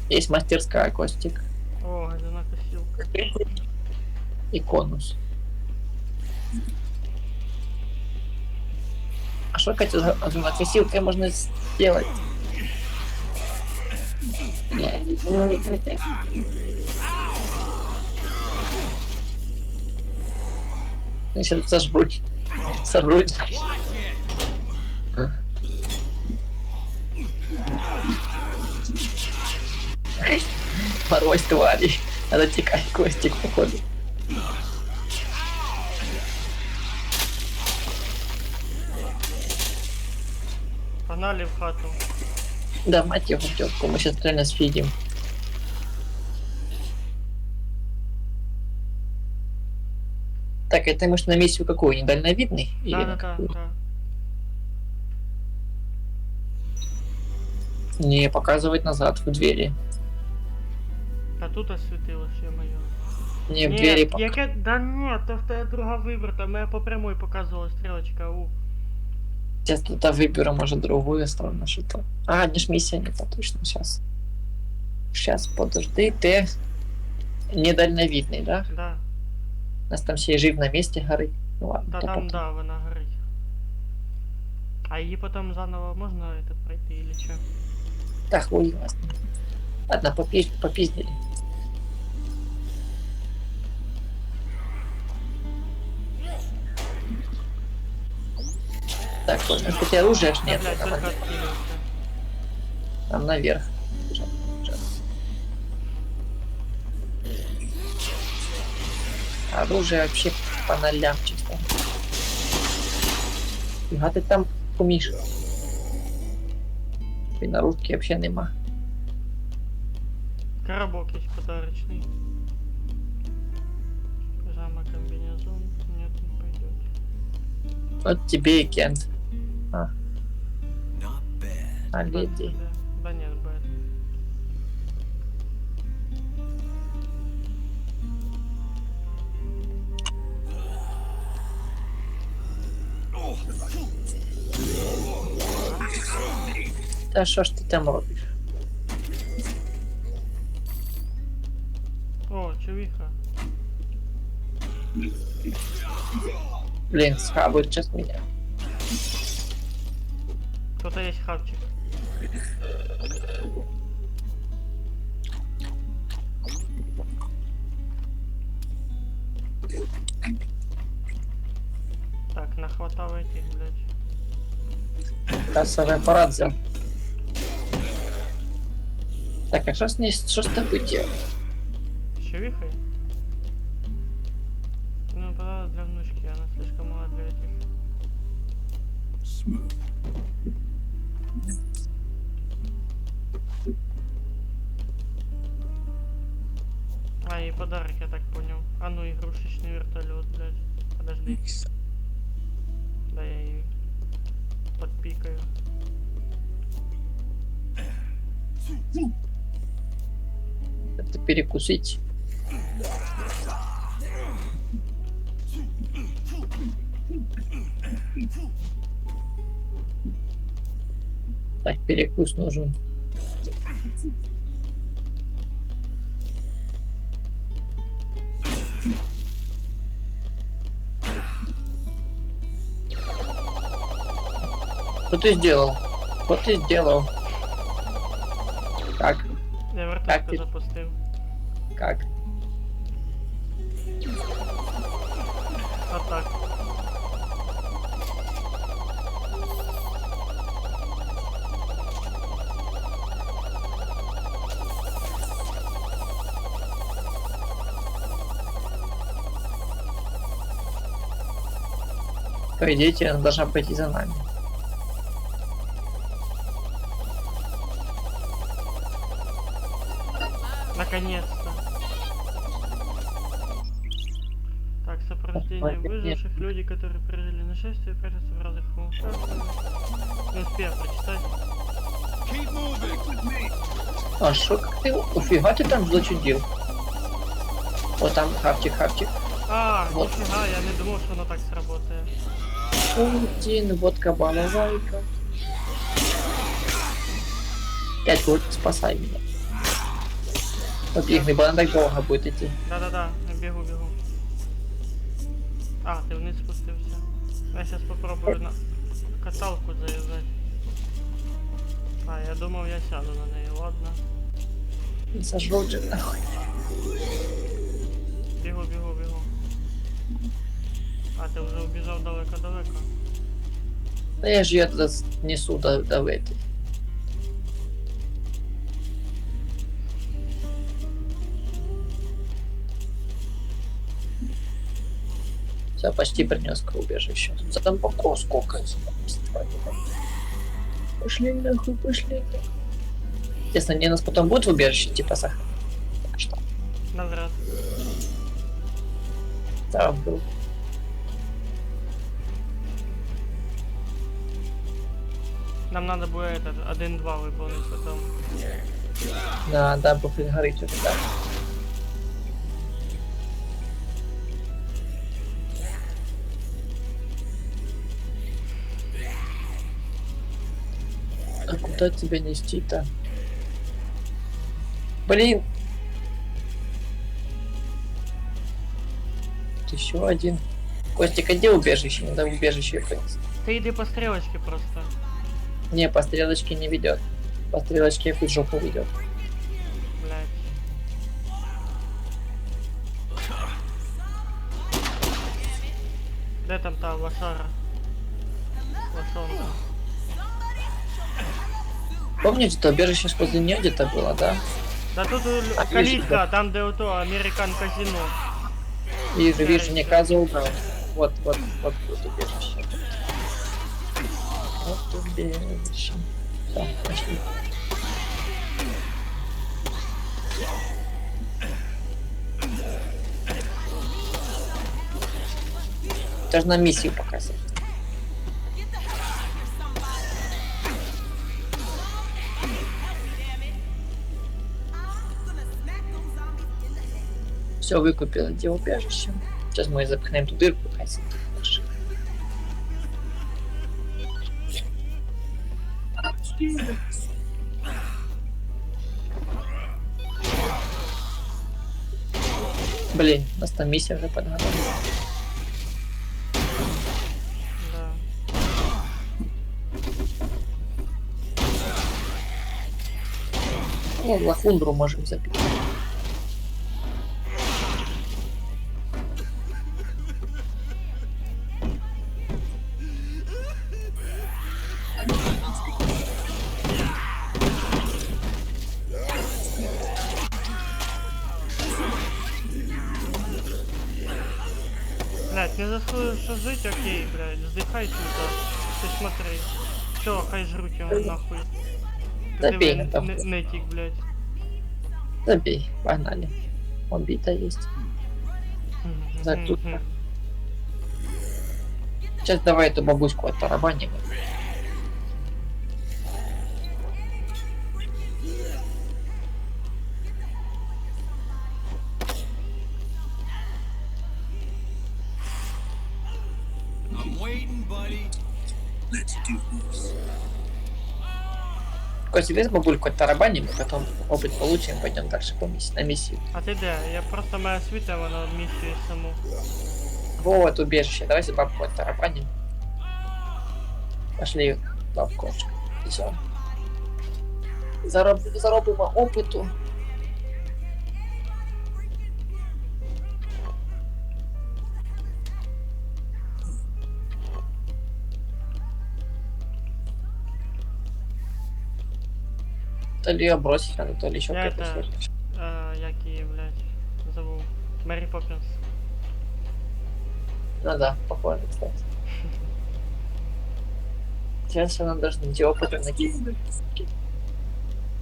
Speaker 2: Есть мастерская, Костик.
Speaker 1: О, газонокосилка.
Speaker 2: И конус. А что, Катя, за косилкой можно сделать? Значит, сожруть. Сожруть. Порвать твари. Надо текать, Костик, походу.
Speaker 1: Погнали в хату.
Speaker 2: Да, мать его, тетку, мы сейчас реально сфидим. Так, это мы ж на миссию какую? Недальновидный? Или на
Speaker 1: Да.
Speaker 2: какую? Не, показывать назад, в двери.
Speaker 1: А тут освітилось, ё-моё.
Speaker 2: Не, в двери
Speaker 1: яке... Да нет, то в тебе друга вибрата, мене по прямой показувала стрілочка,
Speaker 2: Сейчас тут выберу, может, другую сторону, что-то. А, не ж миссия не та, точно, сейчас. Сейчас, подожди, ты недальновидный, да?
Speaker 1: Да.
Speaker 2: У нас там все жив на месте горит. Ну ладно,
Speaker 1: Та
Speaker 2: то
Speaker 1: там,
Speaker 2: потом.
Speaker 1: да, вона горить. А її потім заново можна это пройти или что?
Speaker 2: Да, хуй вас. Ладно, попиздили. Так, понял, кстати, оружия ж нет.
Speaker 1: Блядь,
Speaker 2: там,
Speaker 1: только откинулся.
Speaker 2: там наверх. Оружие вообще по нолям чисто. А ты там Куміш. І наружки взагалі нема.
Speaker 1: Коробок есть подарочный. Пижама, комбинезон. Нет, не пойдет.
Speaker 2: От тебе і Кент.
Speaker 3: Not bad.
Speaker 2: А леді.
Speaker 1: Да нет, бэт.
Speaker 2: Та що ж ти там робиш?
Speaker 1: О, чувиха.
Speaker 2: Блін, схавають час мене.
Speaker 1: Кто-то есть хавчик. Так, нахватал этих, блядь.
Speaker 2: Касовий апарат взяв. Так, а що з ней, що з тобою делать?
Speaker 1: Чувихой? Ну, подарок для внучки, она слишком мала для этих.
Speaker 3: Smooth.
Speaker 1: А, и подарок, я так понял. А ну, игрушечный вертолет, блядь. Подожди. Да я ее подпикаю.
Speaker 2: Это перекусить. Так, перекус нужен. Что ты сделал? Что ты сделал? Как?
Speaker 1: Я
Speaker 2: Так,
Speaker 1: вертушку
Speaker 2: ты-
Speaker 1: запустил.
Speaker 2: Как?
Speaker 1: А так.
Speaker 2: По идее, она должна пойти за нами.
Speaker 1: Наконец-то. Так, сопровождение
Speaker 2: Ой,
Speaker 1: выживших, люди, которые пережили нашествие, прячутся в разных локациях. Не успею прочитать.
Speaker 11: Keep moving.
Speaker 2: А шо, как ты? Уфига ты там злочудил? Вот там хавчик.
Speaker 1: А,
Speaker 2: Вот.
Speaker 1: нифига, я не думал, что оно так сработает.
Speaker 2: Один, водка, балалайка. 5 год, спасай меня. Побегни, бо она так долго будет идти.
Speaker 1: Да-да-да, бегу. А, ты вниз спустился. Я сейчас попробую на каталку завязать. А, я думал, я сяду на ней, ладно.
Speaker 2: Сожрут же нахуй.
Speaker 1: Бегу. А, ты уже убежал далеко-далеко.
Speaker 2: Да я же ее туда несу до этой. Все, почти принес к убежищу. Там поко сколько. Пошли нахуй, пошли. Естественно, они нас потом будут в убежище, типа сахар. Так что,
Speaker 1: Назад.
Speaker 2: да, вдруг.
Speaker 1: Нам надо будет этот 1-2 выполнить потом.
Speaker 2: Да, буфет горит уже, да. А куда тебя нести-то? Блин! Еще один. Костик, а где убежище? Надо в убежище ходить.
Speaker 1: Ты иди по стрелочке просто.
Speaker 2: Не, по стрелочке не ведет. По стрелочке хоть жопу ведет.
Speaker 1: Блять. Где там та лошара? Лошонка.
Speaker 2: Помните, это убежище возле нее где-то было, да?
Speaker 1: Да тут
Speaker 2: А,
Speaker 1: калитка, там где то Американ казино.
Speaker 2: Вижу, не козел. Вот тут убежище. Вот убежище. Так, пошли. Это же на миссию показывает. Все, выкупила где убежище. Сейчас мы запихнем ту дырку, хасим. Блин, у нас там миссия уже подготовлена.
Speaker 1: Да.
Speaker 2: Ну, лохундру можем забить.
Speaker 1: Блядь, не заслужишь жить, окей, блядь, вздыхай сюда. Ты смотри. Все, хай жрут его нахуй.
Speaker 2: Забей
Speaker 1: Диви,
Speaker 2: на там.
Speaker 1: Нетик, блядь.
Speaker 2: Забей, погнали. Убита есть. Тут. Сейчас давай эту бабушку оттарабаним.
Speaker 3: I'm waiting, buddy. Let's do this.
Speaker 2: Костя, весь бабульку оттарабаним, и потом опыт получим, пойдем дальше по миссии, на миссию.
Speaker 1: А ти де? Я просто моя світа, вона місію саму.
Speaker 2: Вот убежище, давайте бабку оттарабаним. Пошли бабку. Все. Заробимо опиту. То ли ее бросить надо, то ли еще
Speaker 1: Я
Speaker 2: какая-то
Speaker 1: это,
Speaker 2: херня.
Speaker 1: як її, блядь, зову. Мері Поппінс.
Speaker 2: Ну да, похоже, кстати. Сейчас она должна найти опыта накинуть.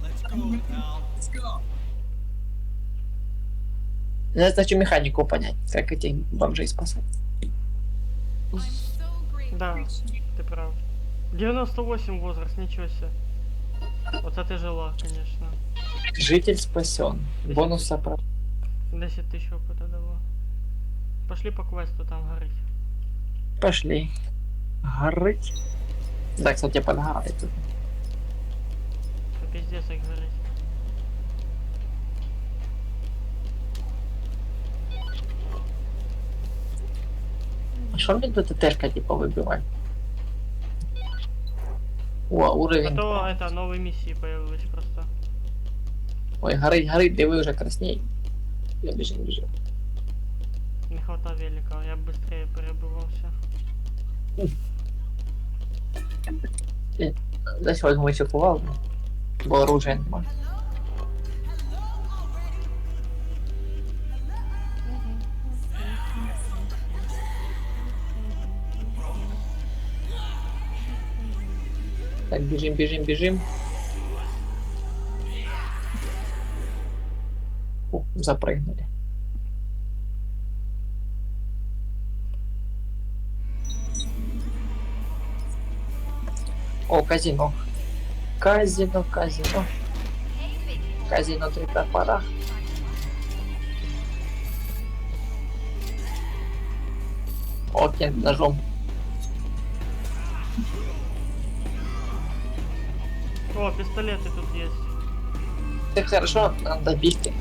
Speaker 3: Let's go, pal.
Speaker 2: Я хочу механику понять, как этих бомжей спасать.
Speaker 1: Да, ти прав. 98 возраст, ничего себе. Вот это жила, конечно.
Speaker 2: Житель спасен. Бонус оправдан.
Speaker 1: 10 тысяч опыта дало. Пошли по квесту, там горить.
Speaker 2: Пошли. Горыть. Да, кстати, подгорает тут.
Speaker 1: Та пиздец, як горить.
Speaker 2: А что мне тут ТТшка типа выбивать? О, уровень.
Speaker 1: А то
Speaker 2: 2.
Speaker 1: это новые миссии появились просто.
Speaker 2: Ой, горыть, да вы уже красней. Я бежим.
Speaker 1: Не хватало велика, я б быстрее перебывался.
Speaker 2: Десь возьму еще кувалду. Бо оружия нема. Так, бежим. О, запрыгнули. О, казино. Казино. Казино 3 топора. О, кент ножом.
Speaker 1: О, пистолеты тут есть.
Speaker 2: Так хорошо, надо бить.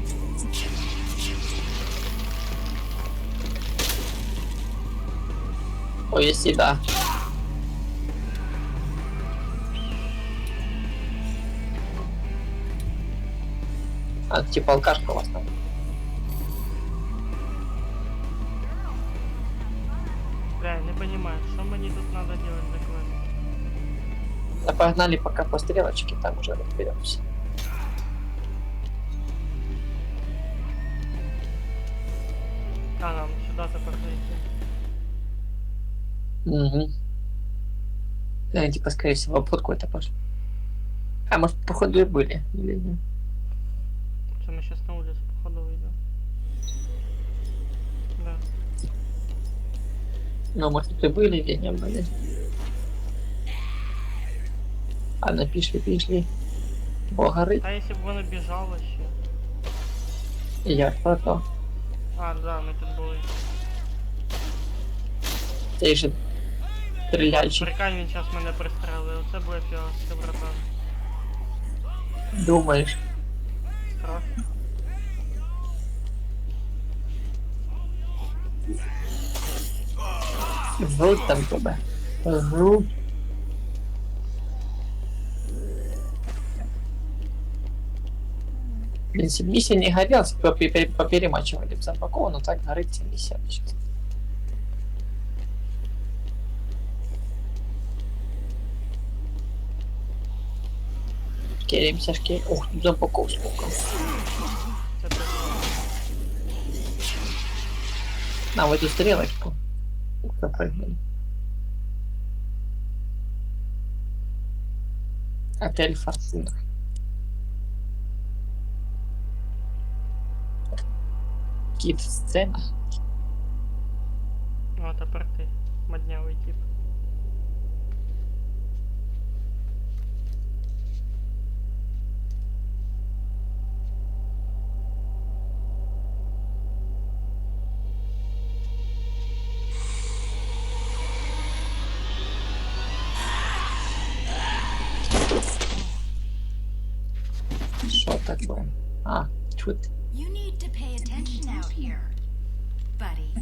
Speaker 2: О, есть еда. А, типа алкашка у вас там.
Speaker 1: Бля, не понимаю, что мне тут надо делать за квест?
Speaker 2: Да погнали пока по стрелочке, там уже разберемся.
Speaker 1: А, нам сюда-то подойти.
Speaker 2: Угу. Они, типа, скорее всего, обходку это пошли. А может, походу и были, или нет?
Speaker 1: Це ми сейчас на улицу, походу, выйдем. Да.
Speaker 2: Ну, может, и были, или не были. А ну, пішли. Бо горить.
Speaker 1: А если бы воно біжало ще?
Speaker 2: І я про то.
Speaker 1: А, да, ми тут були.
Speaker 2: Цей же стріляльщик.
Speaker 1: Прикинь, він зараз мене пристрелив. Це буде фіаско, братан.
Speaker 2: Думаєш?
Speaker 1: Страшно.
Speaker 2: Жруть там тебе. Жруть. Блин, миссия не горела, поперемачивали в Зомбакова, но так горит миссия. Шкеримся, Ух, тут Зомбаков сколько.
Speaker 1: Це прикольно.
Speaker 2: На, в эту стрелочку. Запрыгнули. Отель Фортуна. Кит сцена.
Speaker 1: О, тепер ти. Моднявий тип.
Speaker 2: Что такое? А, чуть.
Speaker 5: You need to pay attention out here, buddy.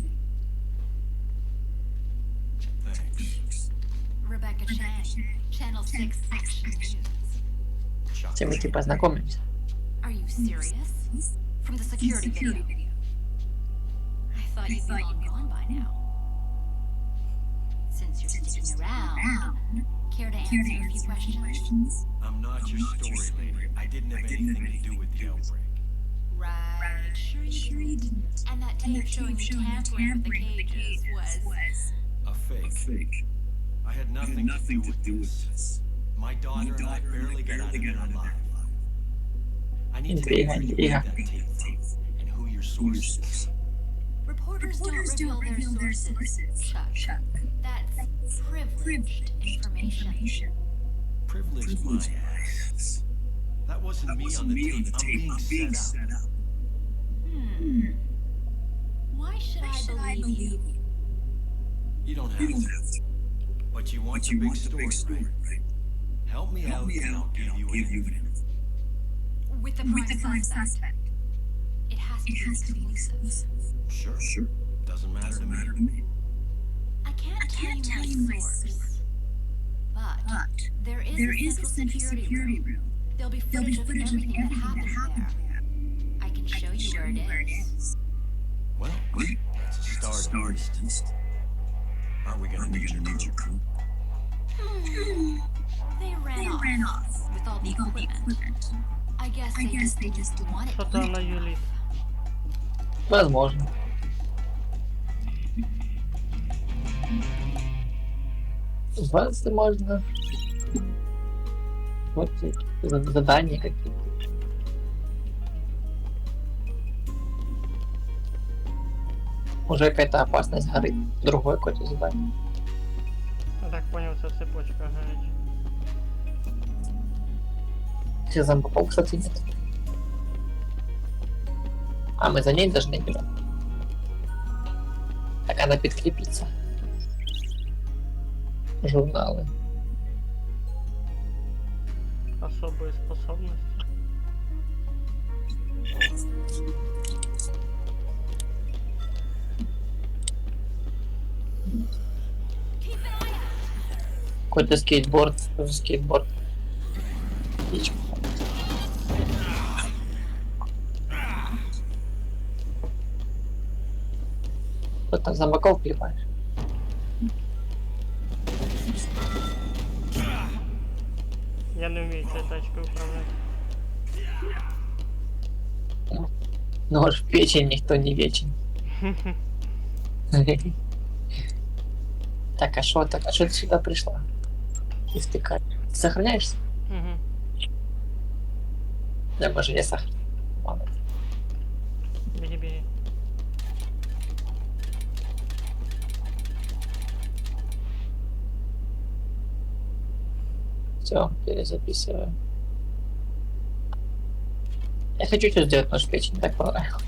Speaker 3: Thanks.
Speaker 5: Rebecca Chang, Channel 6 Action News.
Speaker 2: Все мы типа знакомимся.
Speaker 5: Are you serious? From the security video. I thought you'd be long gone by now. Since you're sticking around, care to answer a few questions?
Speaker 3: I'm not your story lady. I didn't have anything to do with the outbreak.
Speaker 5: Right, sure you didn't. And that tape showing you tampering with the cages was...
Speaker 3: A fake. I had nothing to do with this. My daughter and I barely got out of there alive. I need to know where you got that tape from and who your source is.
Speaker 5: Reporters don't reveal their sources, Chuck. That's privileged information.
Speaker 3: Privilege my ass. That wasn't me on the tape. I'm being set up.
Speaker 5: Why should I believe you?
Speaker 3: You don't have to. But you want the big story, right? Help me out and I'll give you an info.
Speaker 5: With the prime suspect. It has to be exclusive.
Speaker 3: Sure. Doesn't matter to me.
Speaker 5: I can't tell you my source. But there is a central security room. There'll be footage of everything that happened there. I can show you where it is.
Speaker 3: Well, that's a start at least. Aren't we gonna need your crew?
Speaker 5: They ran off with all the equipment. I guess they just wanted
Speaker 1: Що то на Юлі?
Speaker 2: Возможно. Возможно. Вот задания какие-то. Уже какая-то опасность горит. Другое какое-то задание.
Speaker 1: Я так понял, це цепочка горить.
Speaker 2: Все зомбаков, кстати, нет. А мы за ней должны бежать. Так она подкрепится. Журналы.
Speaker 1: Особые способности.
Speaker 2: Какой-то скейтборд. Скейтборд. Птичка. Кто там зомбаков клепаешь?
Speaker 1: Я не вмію цією тачкою управляти.
Speaker 2: Ну уж в печень никто не вечен. Так, а что ты сюда пришла? и втыкать. Сохраняешься?
Speaker 1: Угу.
Speaker 2: Я може я сохраняю. Ладно.
Speaker 1: Беги.
Speaker 2: Все, перезаписываю. Я хочу что сделать нож печень, так понравилось.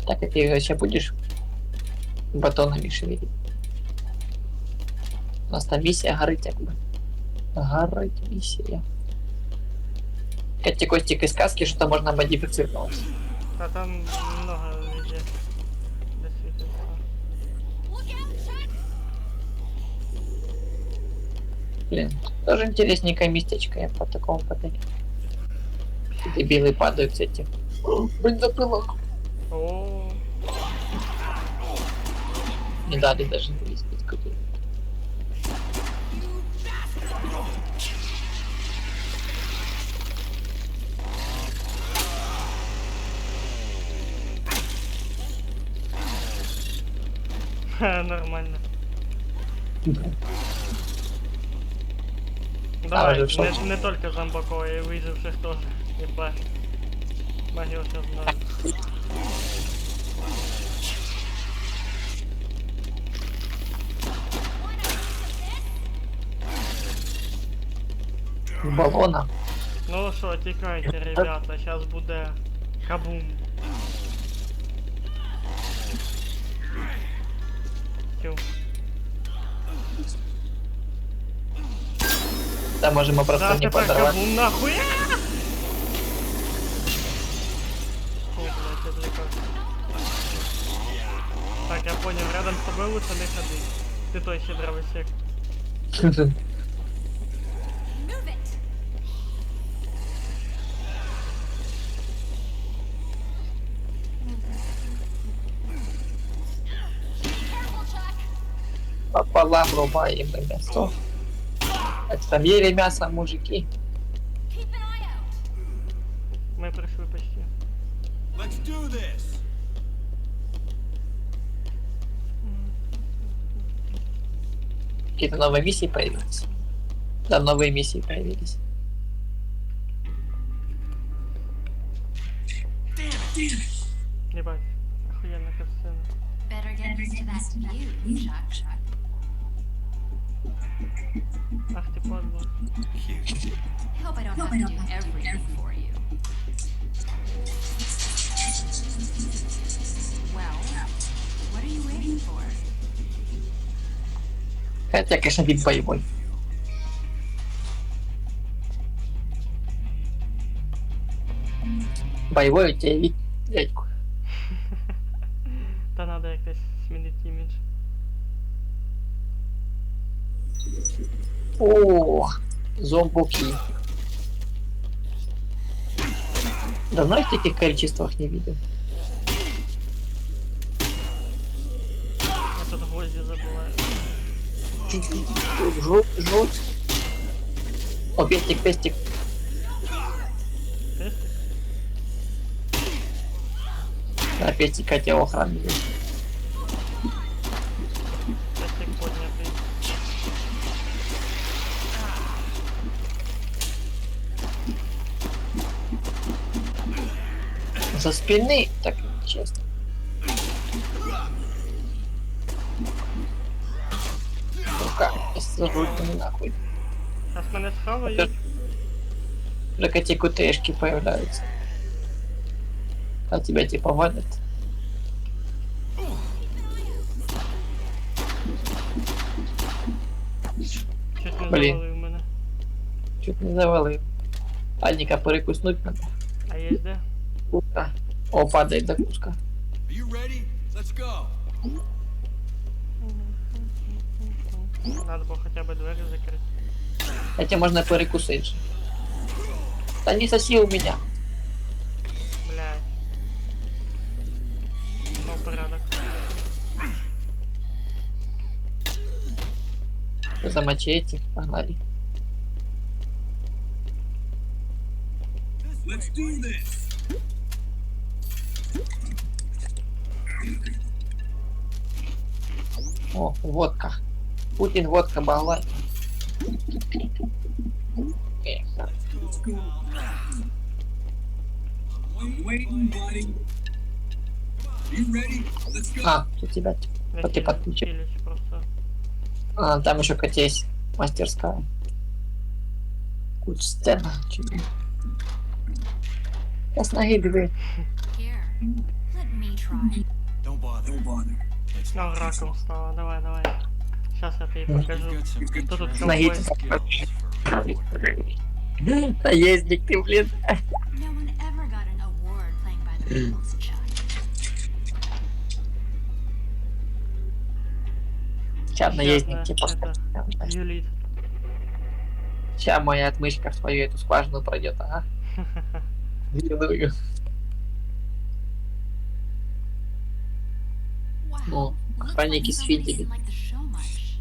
Speaker 2: Так, а ты вообще будешь батонами шевелить? У нас там миссия горить, как бы. Горить миссия. Эти Костик из сказки, что можно модифицировать.
Speaker 1: А там много везде. Действительно.
Speaker 2: Блин, тоже интересненькое местечко, я по такому подаю. Дебилы падают с этим. Бензопилок.
Speaker 1: О,
Speaker 2: Не дали даже выискать какой.
Speaker 1: нормально. Давай,
Speaker 2: уже в
Speaker 1: не только зомбаков, и выживших тоже. Ебать. Магию сейчас знаю.
Speaker 2: Баллона.
Speaker 1: Ну що, тікайте, ребята, сейчас буде кабум. Тю.
Speaker 2: Да, можем мы просто
Speaker 1: Да,
Speaker 2: не
Speaker 1: тепер
Speaker 2: подорвать.
Speaker 1: кабум нахуй! Фу, блядь, отвлекался. Так, я понял, рядом с тобой лучше не ходи. Ты той ще дровосек.
Speaker 5: Move it. Careful, Chuck.
Speaker 2: Пополам рубаем на мясо. Это там ели мясо, мужики.
Speaker 5: Keep an eye out.
Speaker 1: Мы пришли почти.
Speaker 4: Let's do this.
Speaker 2: Какие-то новые миссии появились. Да, новые миссии появились.
Speaker 1: Ебать, охуенная катсцена.
Speaker 5: Better get used to that view, Chuck.
Speaker 1: Ах ты падла.
Speaker 5: Hope I don't have to do everything for you. Well, what are you waiting for?
Speaker 2: Хотя, конечно, вид боевой. Боевой у тебя вид, дядьку.
Speaker 1: Та надо якось змінити імідж.
Speaker 2: О, зомбуки. Давно я в таких количествах не видел.
Speaker 1: Я тут гвозді забуваю.
Speaker 2: Жут. О, пестик.
Speaker 1: Пестик?
Speaker 2: Да, пестик хотел охрану.
Speaker 1: Пестик поднятий.
Speaker 2: Со спины, так честно. Рука, жуть нахуй.
Speaker 1: Зараз мене схавають.
Speaker 2: Только эти кутешки появляются. А тебя типа валят.
Speaker 1: Чуть не
Speaker 2: Блін.
Speaker 1: завалив мене.
Speaker 2: Чуть не завалил. Альника перекуснуть надо.
Speaker 1: А є де?
Speaker 2: Куска. О, падает до куска.
Speaker 4: Are you ready? Let's go.
Speaker 1: Надо було хоча б двері закрити.
Speaker 2: Хотя можно перекусить же. Да не соси у меня.
Speaker 1: Блядь. Ну, порядок.
Speaker 2: За мачете. Погнали.
Speaker 4: Let's do this.
Speaker 2: О, водка. Путин, водка, баглай. А, тут тебя ты подключил.
Speaker 1: Василич просто.
Speaker 2: А, там еще хоть есть мастерская. Куча сцена. Я с ноги бегаю.
Speaker 5: Here, let me try.
Speaker 3: Don't bother. It's
Speaker 1: На
Speaker 3: not
Speaker 1: раком стало. Давай, давай. Сейчас я тебе покажу.
Speaker 3: You've got some good
Speaker 1: Кто тут
Speaker 3: training
Speaker 2: Ноги.
Speaker 1: ковбой?
Speaker 3: skills for a reporter.
Speaker 2: Наездник ты, блин.
Speaker 5: No one ever got an award playing by the rules, Chuck.
Speaker 2: Сейчас наездник
Speaker 1: Щас,
Speaker 2: типа.
Speaker 1: это, Юлит.
Speaker 2: Сейчас моя отмычка в твою эту скважину пройдет, ага. Длинную.
Speaker 5: Wow.
Speaker 2: Ну,
Speaker 5: Looks
Speaker 2: охранники
Speaker 5: like
Speaker 2: с
Speaker 5: somebody
Speaker 2: фидели.
Speaker 5: didn't like the show much.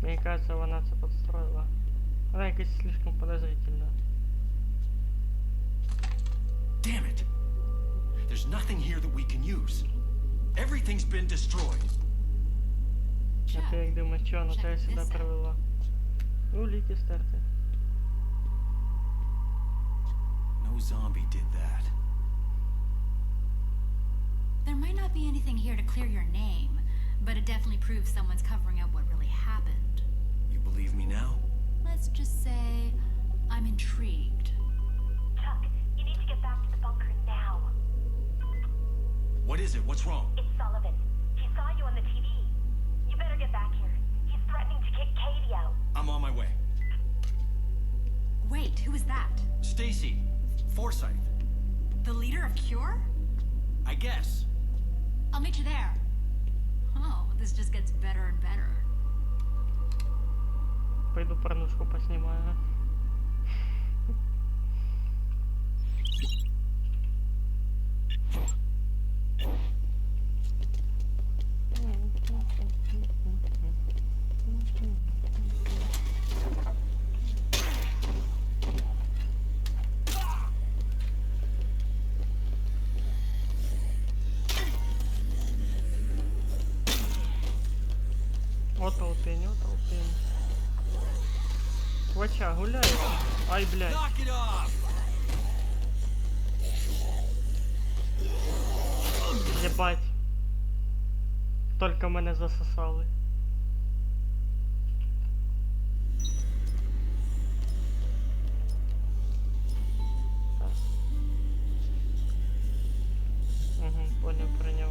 Speaker 1: Мені кажется, вона це підстроїла. Вона якась слишком подозрительна.
Speaker 3: Damn it! There's nothing here that we can use. Everything's been destroyed.
Speaker 1: А ти як думаєш, чого вона тебе сюди привела? Уліки стерти.
Speaker 3: No zombie did that.
Speaker 5: There might not be anything here to clear your name, but it definitely proves someone's covering up what really happened.
Speaker 3: You believe me now?
Speaker 5: Let's just say I'm intrigued.
Speaker 7: Chuck, you need to get back to the bunker now.
Speaker 3: What is it? What's wrong?
Speaker 7: It's Sullivan. He saw you on the TV. You better get back here. He's threatening to kick Katie out.
Speaker 3: I'm on my way.
Speaker 5: Wait, who is that?
Speaker 3: Stacy, Forsyth,
Speaker 5: The leader of Cure?
Speaker 3: I guess.
Speaker 5: I'll meet you there. Oh, this just gets better and better.
Speaker 1: Пойду порнушку поснимаю. а? О, толпень, о, толпень. Вача, гуляй. Ай, блядь.
Speaker 3: Knock it off!
Speaker 1: Єбать. Только мене засосали. Угу, понял, прийняв.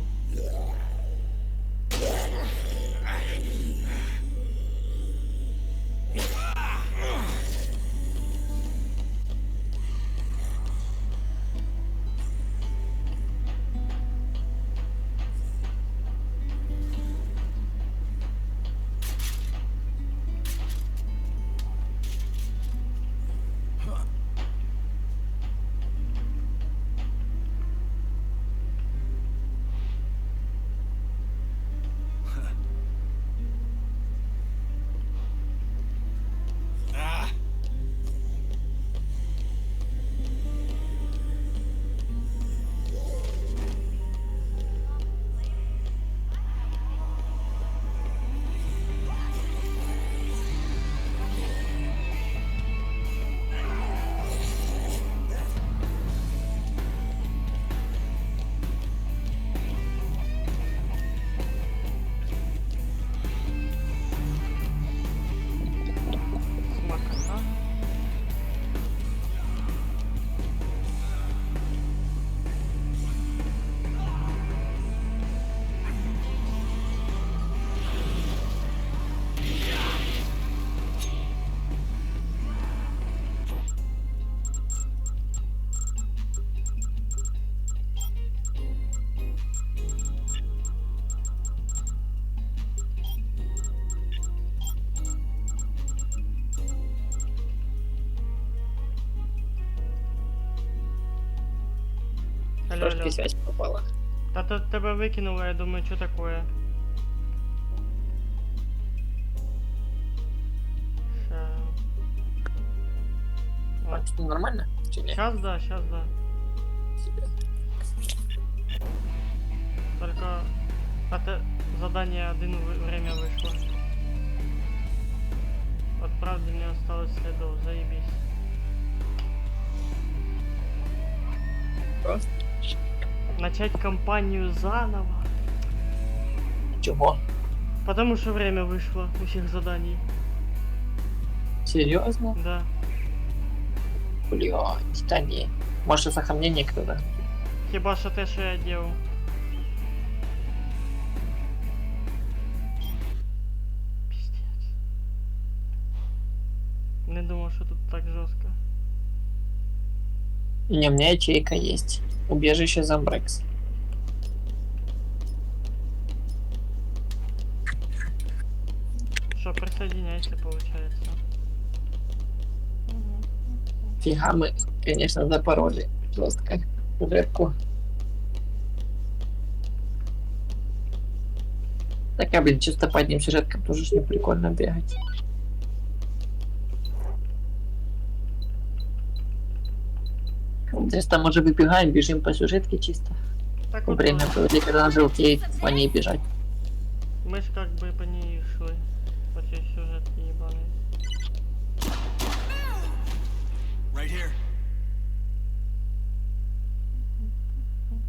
Speaker 3: Ah!
Speaker 1: Смакота. Алло,
Speaker 2: Трошки
Speaker 1: алло.
Speaker 2: связь попала.
Speaker 1: Та тебе викинуло, я думаю, що такое. Ща. О,
Speaker 2: А что, нормально? Чи нет?
Speaker 1: Сейчас да, сейчас да. Только А то задание один время вышло. Отправление осталось следов, заебись.
Speaker 2: Просто.
Speaker 1: Начать кампанию заново.
Speaker 2: Чего?
Speaker 1: Потому что время вышло у всех заданий.
Speaker 2: Серьезно?
Speaker 1: Да.
Speaker 2: Блядь, да не. Может, сохранение кто-то?
Speaker 1: Хіба що те, що я делал. Пиздец. Не думал, что тут так жестко.
Speaker 2: Не, у меня ячейка есть. Убежище Замбрекс.
Speaker 1: Что, присоединяйся, получается.
Speaker 2: Фига мы, конечно, запороли. Жестко. Редко. Так, а, блин, чисто по одним сюжеткам тоже ж не прикольно бегать. Чисто, может, выбегаем, бежим по сюжетке чисто.
Speaker 1: Так вот,
Speaker 2: Время было, когда надо желтеть, по ней бежать.
Speaker 1: мы ж как бы по ней шли. По всей сюжетке ебаной.
Speaker 3: Right here.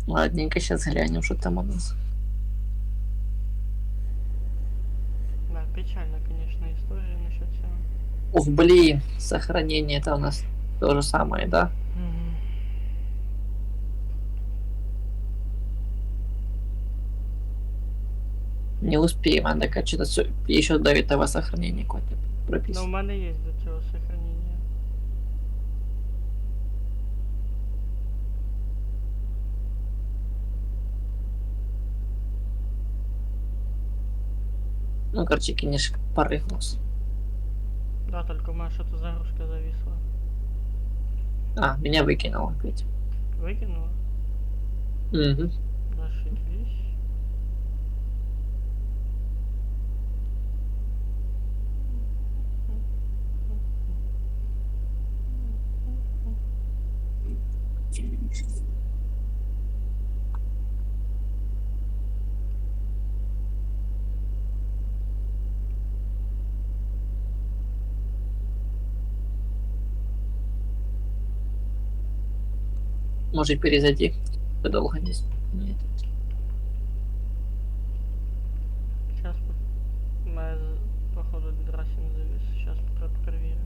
Speaker 2: Ладненько, сейчас глянем, что там у нас.
Speaker 1: Да, печально, конечно, история насчет всего.
Speaker 2: Ух, блин, сохранение это у нас то же самое, да? Не успеем, надо что-то еще до этого сохранения какое-то
Speaker 1: Но у
Speaker 2: прописано.
Speaker 1: меня есть до цього сохранения.
Speaker 2: Ну, короче, конечно, порыгнулся.
Speaker 1: Да, только у меня что-то загрузка зависла.
Speaker 2: А, меня выкинуло опять.
Speaker 1: Выкинула?
Speaker 2: Угу.
Speaker 1: Зашибись.
Speaker 2: Может, перезайти. Долго здесь. Нет.
Speaker 1: Сейчас моя, походу, Драсин завис. Сейчас проверю.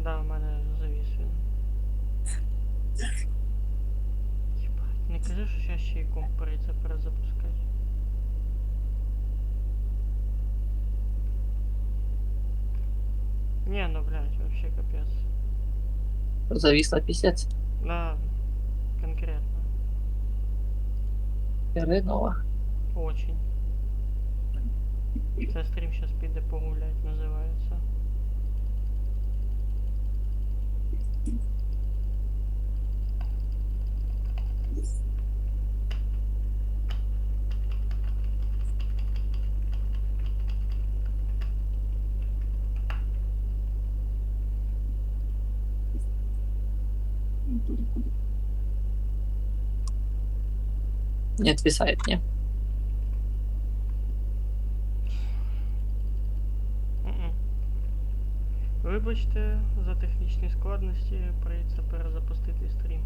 Speaker 1: Да, у мене завис він. Єбать, не кажи, що зараз ще й комп прийдеться перезапускати. Не, ну блядь, вообще капец.
Speaker 2: Зависло писец.
Speaker 1: Да, конкретно.
Speaker 2: Хреново.
Speaker 1: Очень. Це стрім сейчас піде погулять, називається.
Speaker 2: Не отвисает, не?
Speaker 1: Мгм. Вибачте за технічні складності, прийдеться перезапустити стрім.